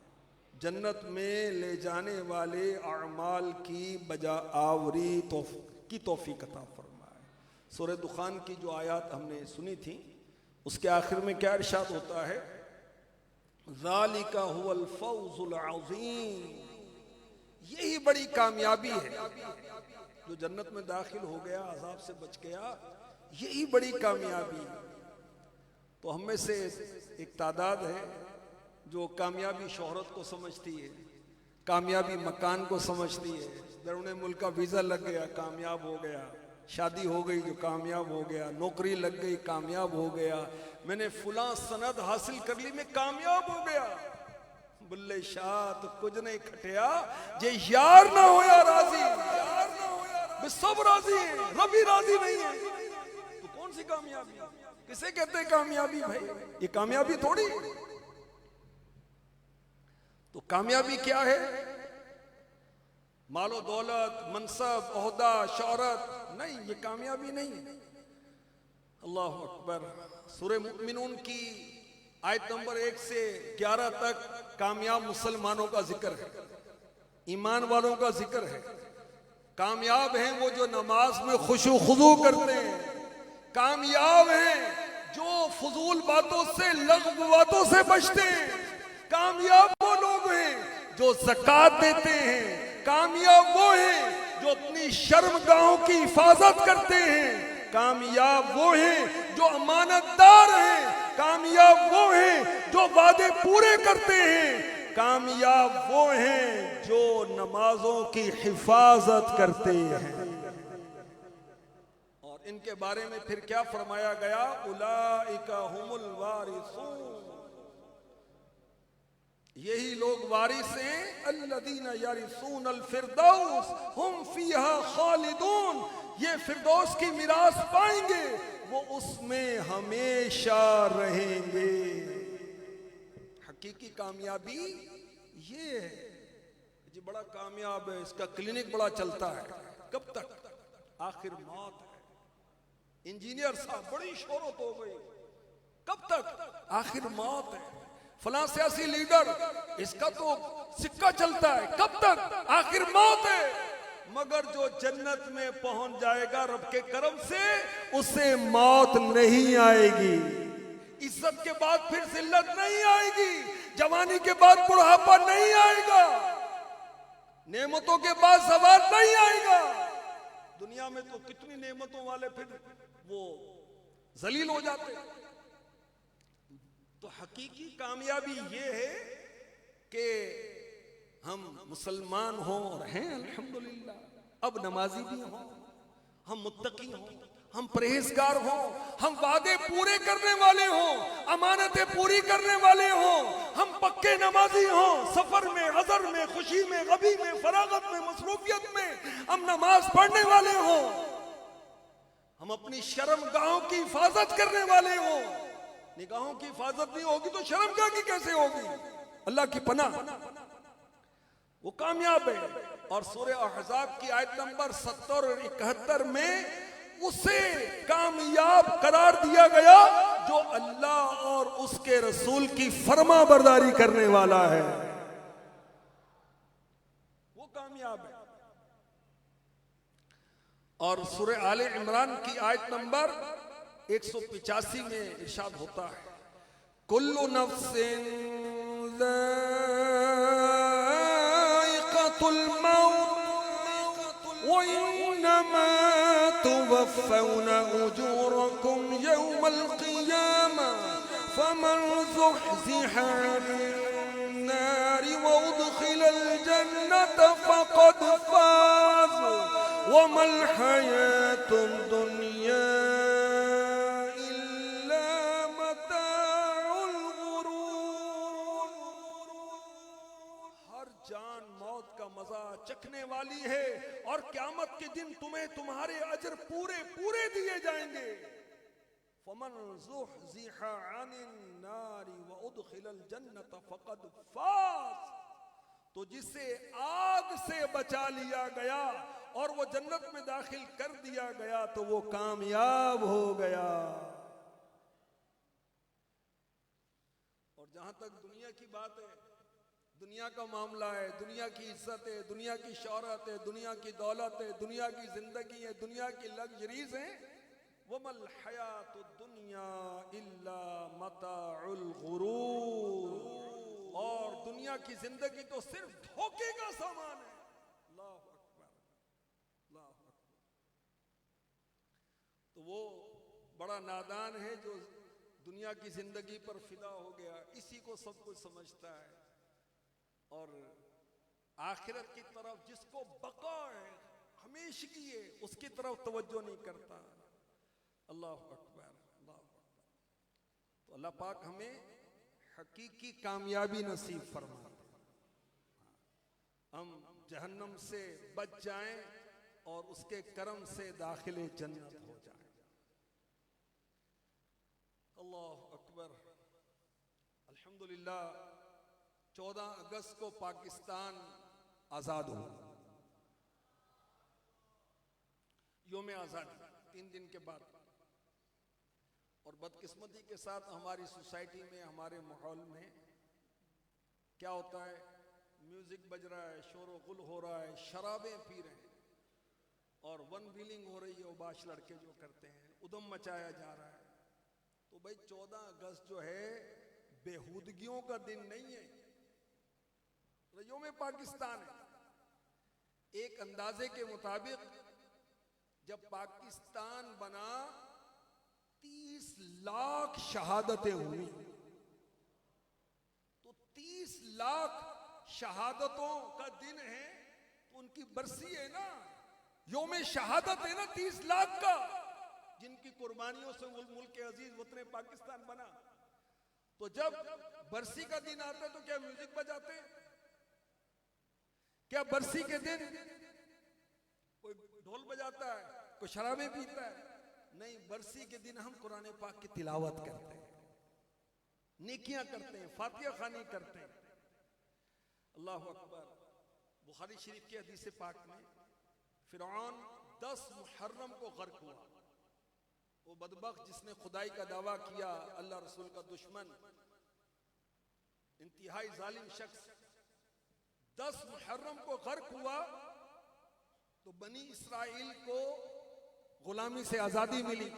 जन्नत में ले जाने वाले अमाल की बजा आवरी की तौफीक अता फरमाए। सूरह दुखान की जो आयत हमने सुनी थी उसके आखिर में क्या इरशाद होता है, ज़ालिका हुवल फौज़ुल अज़ीम, यही बड़ी कामयाबी है, जो जन्नत में दाखिल हो गया, अज़ाब से बच गया, यही बड़ी कामयाबी। तो हम में से एक तादाद है जो कामयाबी शोहरत को समझती है, कामयाबी मकान को समझती है, बैरून मुल्क का वीज़ा लग गया कामयाब हो गया, शादी हो गई जो कामयाब हो गया, नौकरी लग गई कामयाब हो गया, मैंने फुला सनद हासिल कर ली मैं कामयाब हो गया। बुल्ले शाह तो कुछ नहीं खटिया जे यार ना होया राजी, सब राजी है, रबी राजी नहीं है, तो कौन सी कामयाबी, किसे कहते हैं कामयाबी? भाई ये कामयाबी थोड़ी। तो कामयाबी क्या है? मालो दौलत, मनसब, ओहदा, शौहरत नहीं, ये कामयाबी नहीं है। अल्लाह अकबर। सूरह मुमिनून की आयत नंबर 1 से 11 तक कामयाब मुसलमानों का जिक्र है, ईमान वालों का जिक्र है। कामयाब हैं वो जो नमाज में खुशू खुजू करते हैं, कामयाब हैं जो फजूल बातों से, लग़्व बातों से बचते हैं, कामयाब वो लोग हैं जो ज़कात देते हैं, कामयाब वो हैं जो अपनी शर्मगाहों की हिफाजत करते हैं, कामयाब वो हैं जो अमानतदार हैं, कामयाब वो हैं जो वादे पूरे करते हैं, कामयाब वो हैं जो नमाजों की हिफाजत करते हैं। और इनके बारे में फिर क्या फरमाया गया, उलाइका हुमुल वारिसून, यही लोग वारिस हैं, अल्लज़ीना यरिसून अल फिरदौस हुम फीहा खालिदून, ये फिरदौस की मिरास पाएंगे, वो उसमें हमेशा रहेंगे। हकीकी कामयाबी ये है जी, बड़ा कामयाब है, इसका क्लिनिक बड़ा चलता है, कब तक, आखिर मौत है। इंजीनियर साहब बड़ी शोहरत हो गई, कब तक, आखिर मौत है। फलां सियासी लीडर, इसका तो सिक्का चलता है, कब तक, आखिर मौत है। मगर जो जन्नत में पहुंच जाएगा रब के करम से, उसे मौत नहीं आएगी, इज्जत के बाद फिर जिल्लत नहीं आएगी, जवानी के बाद बुढ़ापा नहीं आएगा, नेमतों के बाद सवाल नहीं आएगा। दुनिया में तो कितनी नेमतों वाले फिर वो जलील हो जाते। तो हकीकी कामयाबी ये है कि हम मुसलमान हों और हैं अल्हम्दुलिल्लाह, अब नमाजी भी हों, हम मुत्तकी हों, हम परहेजगार हों, हम वादे पूरे करने वाले हों, अमानतें पूरी करने वाले हों, हम पक्के नमाजी हों, सफर में, हज़र में, खुशी में, गमी में, फरागत में, मसरूफियत में हम नमाज पढ़ने वाले हों, हम अपनी शर्मगाहों की हिफाजत करने वाले हों। निगाहों की हिफाजत नहीं होगी तो शर्मगाह की कैसे होगी, अल्लाह की पनाह, वो कामयाब है। और सूरह अहज़ाब की आयत नंबर 70 और 71 में उसे कामयाब करार दिया गया जो अल्लाह और उसके रसूल की फरमा बरदारी करने वाला है, वो कामयाब है। और सूरह आले इमरान की आयत नंबर 185 में इरशाद होता है, कुल्लु नफ्सिन ज़ाइक़तुल मौत व इन्नमा तुवफ़्फ़ौना उजूरकुम यौमल क़ियामह फमन ज़ुहज़िहा अनिन नारि व उदख़िलल जन्नत फ़क़द फ़ाज़ व मल हयातुद दुनिया मजा चखने वाली है और क़यामत के दिन तुम्हें तुम्हारे अजर पूरे पूरे दिए जाएंगे। फमन ज़ुहज़िहा अनिन नारि व उदख़िलल जन्नत फ़क़द फ़ाज़, तो जिसे आग से बचा लिया गया और वो जन्नत में दाखिल कर दिया गया तो वो कामयाब हो गया। और जहां तक दुनिया की बात है, दुनिया का मामला है, दुनिया की इज्जत है, दुनिया की शौहरत है, दुनिया की दौलत है, दुनिया की जिंदगी है, दुनिया की लग्जरीज है, वमल हयातुद दुनिया इल्ला मताउल गुरूर, और दुनिया की जिंदगी तो सिर्फ धोखे का सामान है। अल्लाह अकबर, अल्लाह अकबर। तो वो बड़ा नादान है जो दुनिया की जिंदगी पर फिदा हो गया, इसी को सब कुछ समझता है, और आखिरत की तरफ जिसको बका है, हमेशगी है, उसकी तरफ तवज्जो नहीं करता। अल्लाह अकबर, अल्लाह अकबर। तो अल्लाह पाक हमें हकीकी कामयाबी नसीब फरमाए, हम जहन्नम से बच जाएं और उसके करम से दाखिले जन्नत हो जाएं। अल्लाह अकबर। अल्हम्दुलिल्लाह 14 अगस्त को पाकिस्तान आजाद हुआ, योम आजादी 3 दिन के बाद। और बदकिस्मती के साथ हमारी सोसाइटी में, हमारे माहौल में क्या होता है, म्यूजिक बज रहा है, शोर गुल हो रहा है, शराबें पी रहे हैं, और वन व्हीलिंग हो रही है, उबाश लड़के जो करते हैं, उदम मचाया जा रहा है। तो भाई 14 अगस्त जो है बेहूदगियों का दिन नहीं है, रजों में पाकिस्तान है। एक अंदाजे के मुताबिक जब पाकिस्तान बना 30 लाख शहादतें हुई। तो 30 लाख शहादतों का दिन है, तो उनकी बरसी है ना, योम शहादत है ना 30 लाख का, जिनकी कुर्बानियों से मुल्क के अजीज वतन पाकिस्तान बना। तो जब बरसी का दिन आता है तो क्या म्यूजिक बजाते हैं? क्या बरसी के दिन कोई ढोल बजाता है, कोई शराबें पीता है? नहीं, बरसी के दिन हम कुरान पाक की तिलावत करते हैं, नेकियां करते हैं, फातिहा खानी करते हैं। अल्लाह अकबर। बुखारी शरीफ के हदीस पाक में फिरौन 10 मुहर्रम को गर्क हुआ। वो बदबख्त जिसने खुदाई का दावा किया, अल्लाह रसूल का दुश्मन, इंतहाई जालिम शख्स, 10 मुहर्रम को गर्क हुआ। तो बनी इस्राइल को गुलामी से आजादी मिली।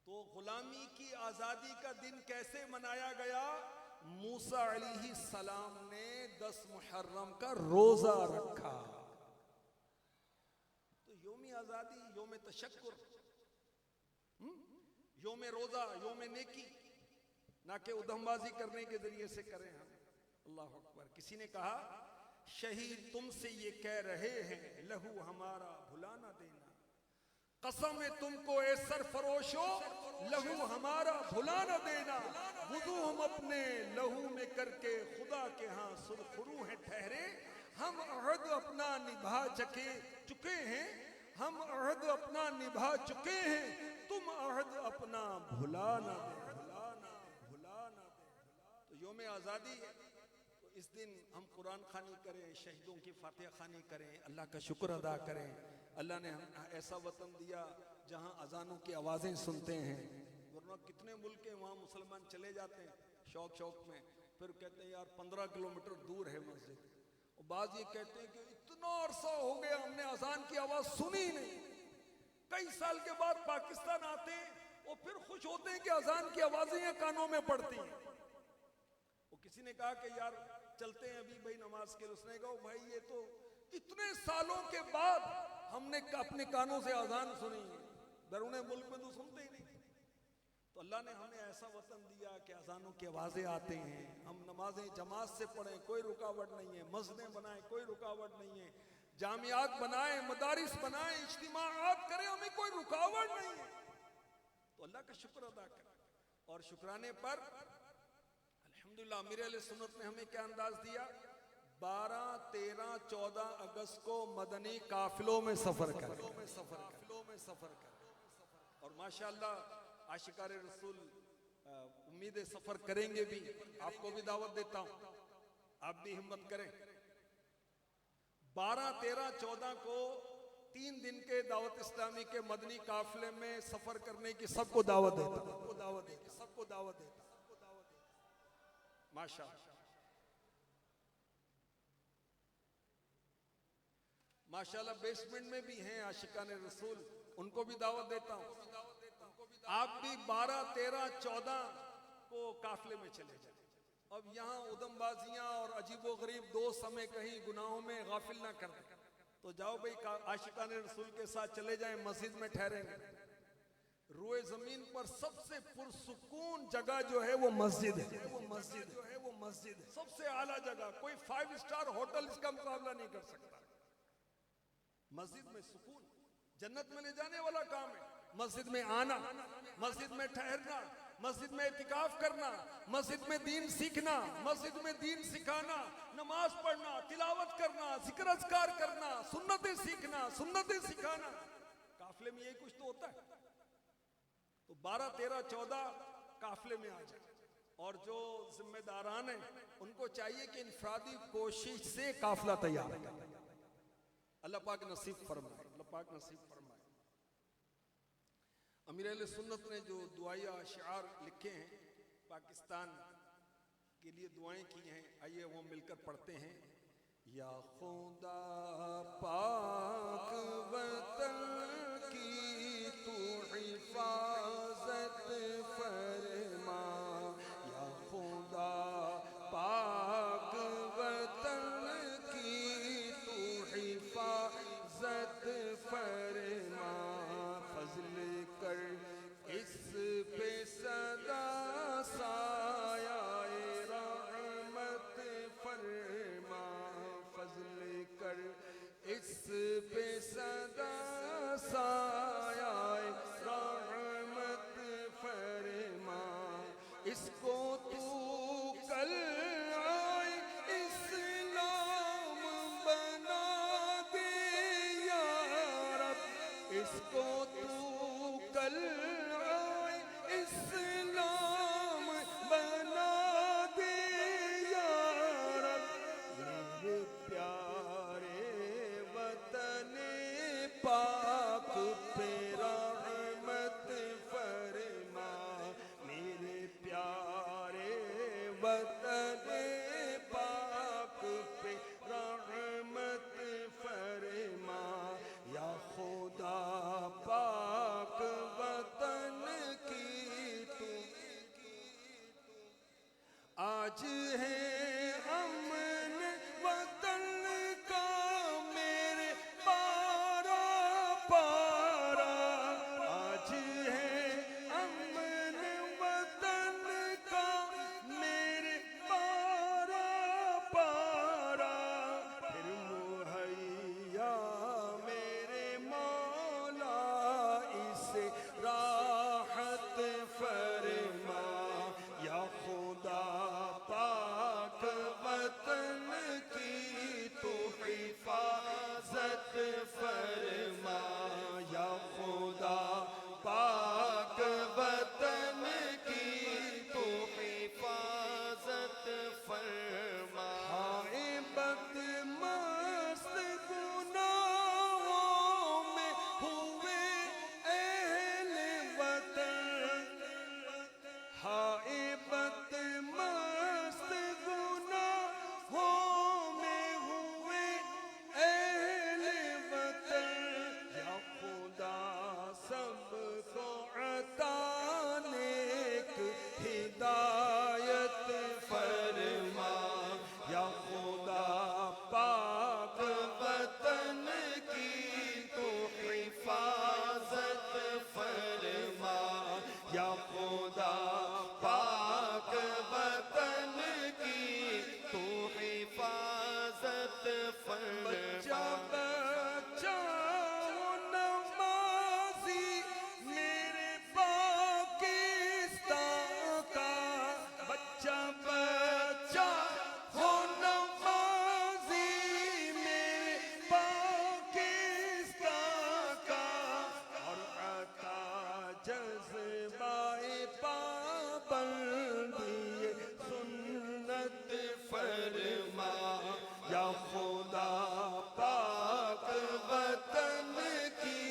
तो गुलामी की आजादी का दिन कैसे मनाया गया? मूसा अलैहि सलाम ने 10 मुहर्रम का रोजा रखा। तो योम आजादी, योम तशक्कुर, योम रोजा, योम नेकी, ना कि उधमबाजी करने के जरिए से करें हम। अल्लाह अकबर। किसी ने कहा, शहीद तुमसे ये कह रहे हैं, लहू हमारा भुला ना देना। कसम है तुमको ए सरफरोशो, लहू हमारा भुला न देना। वुजू हम अपने लहू में करके खुदा के यहाँ सुरखरू हैं ठहरे। हम अहद अपना निभा चुके हैं, हम अहद अपना निभा चुके हैं, तुम अहद अपना भुला न दे, भुला न दे। तो योम आज़ादी है, तो इस दिन हम कुरान खानी करें, शहीदों की फातिहा खानी करें, अल्लाह का शुक्र अदा करें। अल्लाह ने ऐसा वतन दिया जहां अजानों की आवाज़ें सुनते हैं, वरना कितने मुल्क हैं वहाँ मुसलमान चले जाते हैं शौक शौक में, फिर कहते हैं यार 15 किलोमीटर दूर है मस्जिद। और बाज़ ये कहते हैं कि इतना अरसा हो गया हमने अजान की आवाज़ सुनी नहीं। कई साल के बाद पाकिस्तान आते हैं और फिर खुश होते हैं कि अजान की आवाज़ें यहाँ कानों में पड़ती हैं। वो किसी ने कहा कि यार चलते हैं अभी भाई नमाज के लिए। उसने कहा भाई ये तो इतने सालों के बाद हमने अपने कानों से अजान सुनी है, दरूने मुल्क में तो सुनते ही नहीं। तो अल्लाह ने हमें ऐसा वतन दिया कि अजानों की आवाज़ें आते हैं, हम नमाजें जमात से पढ़ें, कोई रुकावट नहीं है, मस्जिदें बनाएं, कोई रुकावट नहीं है, जामियात बनाएं, मदारिस बनाएं, इज्तिमाआत करें, हमें कोई रुकावट नहीं है। तो अल्लाह का शुक्र अदा करें। और शुक्राने पर अल्हम्दुलिल्लाह अमीर अहले सुन्नत ने हमें क्या अंदाज दिया? 12, 13, 14 अगस्त को मदनी काफिलों में सफर करें, और माशाअल्लाह आशिकारे रसूल उम्मीद सफर करेंगे भी। आपको भी दावत देता हूं, आप भी हिम्मत करें। 12, 13, 14 को 3 दिन के दावत इस्लामी के मदनी काफिले में सफर करने की सबको दावत देता हूं, सबको दावत देता माशाअल्लाह। माशाअल्लाह बेसमेंट में भी हैं आशिकाने रसूल, उनको भी दावत देता हूं। आप भी 12, 13, 14 को काफिले में चले जाए। अब यहाँ उदमबाजियां और अजीबो गरीब दोस्त हमें कहीं गुनाहों में गाफिल ना कर दें, तो जाओ भाई आशिकाने रसूल के साथ चले जाएं, मस्जिद में ठहरेंगे। रुए जमीन पर सबसे पुरसुकून जगह जो है वो मस्जिद है, वो मस्जिद है, सबसे आला जगह। कोई 5 स्टार होटल इसका मुकाबला नहीं कर सकता। मस्जिद में सुकून जन्नत में ले जाने वाला काम है। मस्जिद में आना, मस्जिद में ठहरना, मस्जिद में इतिकाफ करना, मस्जिद में दीन सीखना, मस्जिद में दीन सिखाना, नमाज पढ़ना, तिलावत करना, जिक्र अज़कार करना, सुन्नतें सीखना, सुन्नतें सिखाना। काफिले में यही कुछ तो होता है। तो 12, 13, 14 काफिले में आ जाए। और जो जिम्मेदारान हैं उनको चाहिए कि इनफरादी कोशिश से काफिला तैयार करें। अल्लाह पाक नसीब फरमाए, अल्लाह पाक नसीब फरमाए। अमीर अहले सुन्नत ने जो दुआया अशआर लिखे हैं, पाकिस्तान के लिए दुआएं की हैं, आइए वो मिलकर पढ़ते हैं। या खुदा पाक वतन की तू हिफाजत फरमा, या खुदा पाक वतन की तू हिफाजत फरमा, फजल कर इस पे सदा साया रहमत फरमा, फजल कर इस पे सदा साया रहमत फरमा, इसको तू कल आए इस्लाम बना दे या रब, इसको तू कल आए इस्लाम बना दे या रब, मेरे प्यारे वतन पाक पे रहमत फरमा, मेरे प्यारे वतन पाक पे रहमत फरमा, या खुदा पाक वतन की तू आज है अमन वतन का मेरे पारा पारा, आज है अमन वतन का मेरे पारा पारा, फिर मुहैया मेरे मौला इसे राहत फरमा, या खुदा पाक वतन की तू हिफाजत फरमा, या खुदा पाक वतन की तू हिफाजत फरमा, हाय बदमस्त गुनाहों में हुए अहले वतन, हाय बदमस्त गुनाहों में हुए अहले वतन, या खुदा सबको अता नेक हिदायत फरमा, या खुदा पाक वतन की तो हिफाजत फरमा, या खुदा पाक वतन की तो हिफाजत फरमा, बच्चा बच्चा नमाजी मेरे पाकिस्तान का, बच्चा बच्चा हो नमाजी मेरे पाकिस्तान का, और अता जज्बाए पाबंदी सुन्नत फरमा, या खुदा पाक वतन की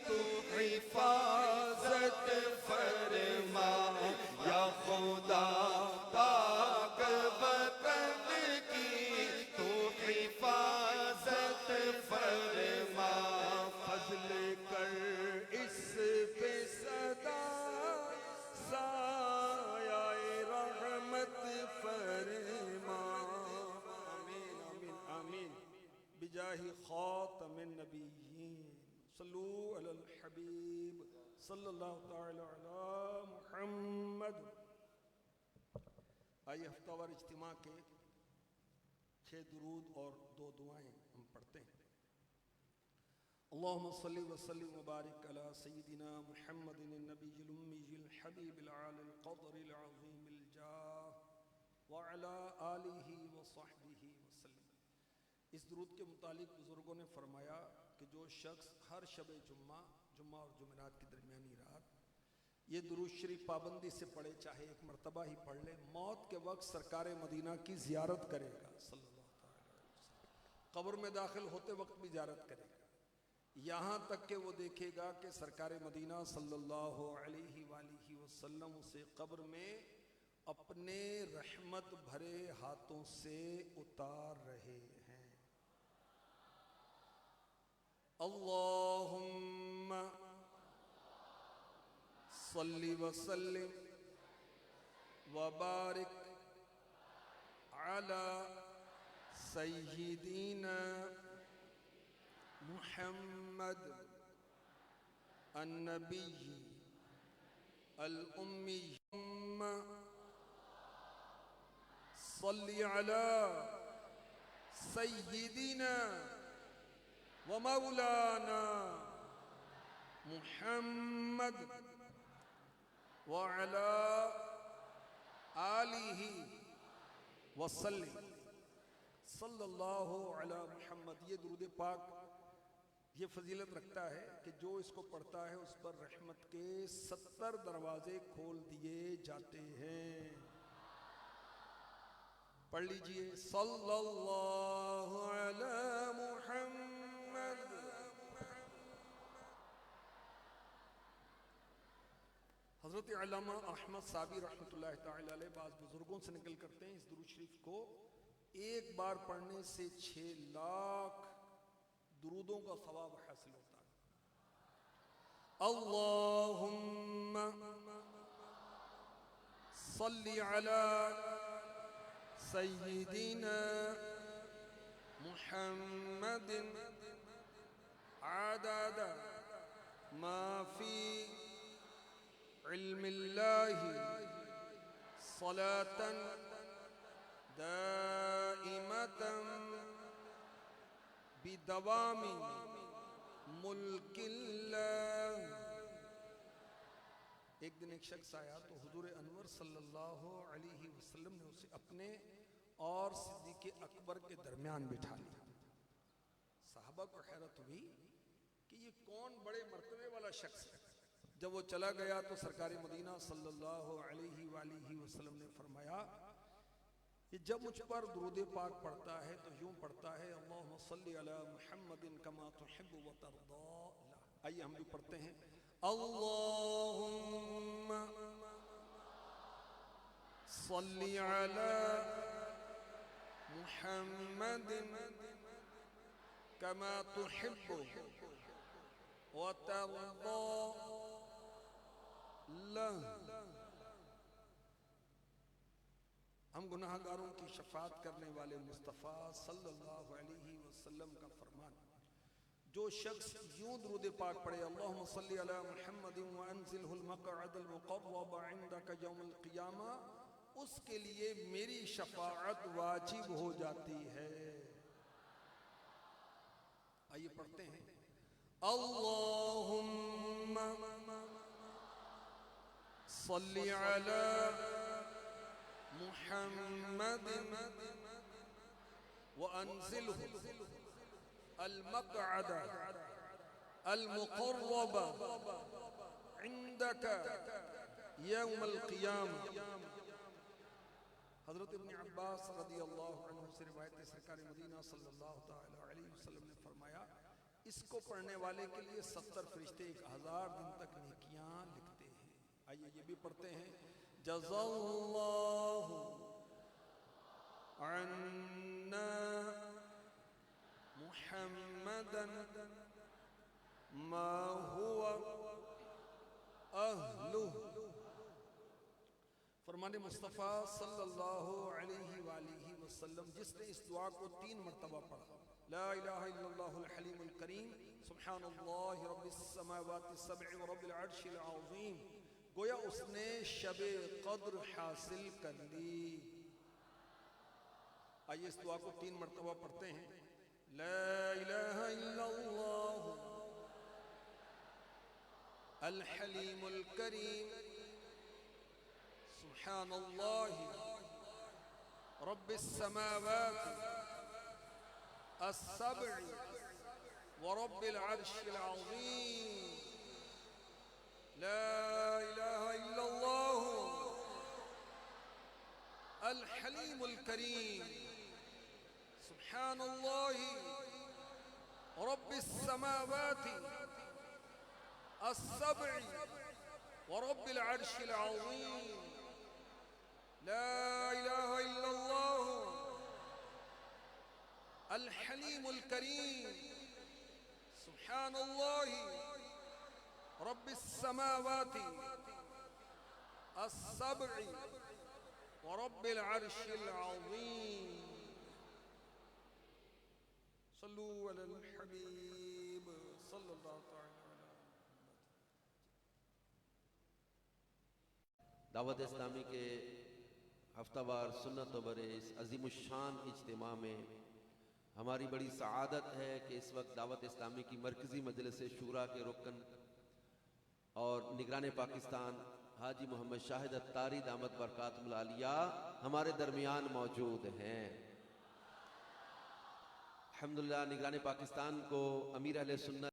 तू हिफाजत फरमा, या खुदा पाक वतन की तू हिफाजत फरमा, फजल कर इस पे सदा साया रहमत फरमा, आमीन आमीन आमीन, बिजाहि खातमिन नबिय्यीन, सल्लू अलल हबीब सल्लल्लाहु तआला अला मुहम्मद। आइए हफ्तावार इज्तिमा के 6 दुरूद और 2 दुआएं हम पढ़ते हैं। अल्लाहुम्मा सल्लि व सल्लिम व बारिक अला सय्यिदिना मुहम्मदिन नबिय्यिल उम्मिय्यिल हबीबिल आलिल क़द्रिल अज़ीमिल जाह व अला आलिहि व सहबिहि वसल्लम। इस दुरूद के मुतालिक बुज़ुर्गों ने फरमाया कि जो शख्स हर शब जुम्मा और जुमेरात की दरमियानी रात ये दुरूद शरीफ पाबंदी से पढ़े, चाहे एक मरतबा ही पढ़ ले, मौत के वक्त सरकार मदीना की ज़ियारत करेगा सल्लल्लाहु अलैहि वसल्लम, कब्र में दाखिल होते वक्त भी ज़ियारत करेगा, यहाँ तक कि वो देखेगा कि सरकार मदीना सल्लल्लाहु अलैहि वसल्लम उसे कब्र में अपने रहमत भरे हाथों से उतार रहे हैं। अल्लाहुम्मा सल्लि व सल्लिम व बारिक अला सय्यिदीना मुहम्मद अन्नबी अल-उम्मी सल्लि अला सय्यिदीना व मौलाना मुहम्मद व अला आलिही वसल्लम सल्लल्लाहु अला मुहम्मद। ये दुरूद पाक ये फजीलत रखता है कि जो इसको पढ़ता है उस पर रहमत के 70 दरवाजे खोल दिए जाते हैं। पढ़ लीजिए सल्लल्लाहु अला मुहम्मद। हज़रत अल्लामा अहमद साबी रहमतुल्लाहि तआला अलैह बाज़ बुजुर्गों से निकल करते हैं, इस दुरूद शरीफ को एक बार पढ़ने से 6 लाख दुरूदों का सवाब हासिल होता है। अल्लाहुम्मा सल्लि अला सय्यिदीना मुहम्मदिन अदद मा फी इल्मिल्लाहि सलातन दाइमतन बिदवामी मुल्किल्लाह। एक दिन एक शख्स आया तो हुजूर अनवर सल्लल्लाहु अलैहि वसल्लम ने उसे अपने और सिद्दीक़ अकबर के दरमियान बिठा लिया। साहबा को हैरत हुई कि ये कौन बड़े मर्तबे वाला शख्स है। जब वो चला गया तो सरकार मदीना सल्लल्लाहु अलैहि वसल्लम ने फरमाया कि जब मुझ पर दुरूद पाक पढ़ता है तो यूं पढ़ता है अल्लाहुम्मा सल्लि अला मुहम्मदिन कमा तुहिब्बु व तर्दा। आइए हम भी पढ़ते हैं अल्लाहुम्मा सल्लि अला मुहम्मदिन कमा तुहिब्बु व तर्दा। हम गुनाहगारों की शफाअत करने वाले मुस्तफ़ा सल्लल्लाहु अलैहि वसल्लम का फरमान, जो शख्स यूं दुरूद पाक पढ़े अल्लाहुम्मा सल्लि अला मुहम्मदिन व अंज़िलहुल मक़अदल मुक़र्रब इंदका यौमल क़ियामा, उसके लिए मेरी शफाअत वाजिब हो जाती है। आइए पढ़ते हैं अल्लाहुम्मा सल्लि अला मुहम्मदिन व अंज़िलहु अल-मक़अद अल-मुक़र्रब इंदका यौमल क़ियामा। हज़रत इब्न अब्बास रज़ियल्लाहु अन्हु से रिवायत है, सरकार मदीना सल्लल्लाहु तआला अलैहि वसल्लम ने फरमाया इसको पढ़ने वाले के लिए 70 फरिश्ते 1000 दिन तक नेकियां लिखते हैं। आइए ये भी पढ़ते हैं जज़ल्लाहु अन्ना मुहम्मदन मा हुवा अहलुहु। फरमाने मुस्तफ़ा सल्लल्लाहु अलैहि वसल्लम जिसने इस दुआ को 3 मरतबा पढ़ा, ला इलाहा इल्लल्लाहुल हलीमुल करीम सुब्हानल्लाहि रब्बिस समावाति सब'i व रब्बिल अर्शिल अज़ीम, गोया उसने शबे क़द्र हासिल कर ली। आइए इस दुआ को 3 मरतबा पढ़ते हैं ला इलाहा इल्लल्लाहु अल हलीमुल करीम सुब्हानल्लाहि रब्बिस समावाति as-sab'i व रब्बिल अर्शिल अज़ीम, ला इलाहा इल्लल्लाहु अल हलीमुल करीम सुब्हानल्लाहि रब्बिस समावाति as-sab'i व रब्बिल अर्शिल अज़ीम, ला इलाहा इल्लल्लाहु अल हलीमुल करीम सुब्हानल्लाहि सुब्हानल्लाहि रब्बिस समावाति अस्सब्इ व रब्बिल अर्शिल अज़ीम। सल्लू अलल हबीब सल्लल्लाहु तआला अलैहि। दावत इस्लामी के हफ्तावार सुन्नत बर इस अजीमुशान इज्तिमा में हमारी बड़ी सआदत है कि इस वक्त दावत इस्लामी की मरकज़ी मजलिस शूरा के रुकन और निगरान पाकिस्तान हाजी मोहम्मद शाहिद अत्तारी दामत बरकातुहुल आलिया हमारे दरमियान मौजूद हैं। अल्हम्दुलिल्लाह निगरान पाकिस्तान को अमीर अहले सुन्नत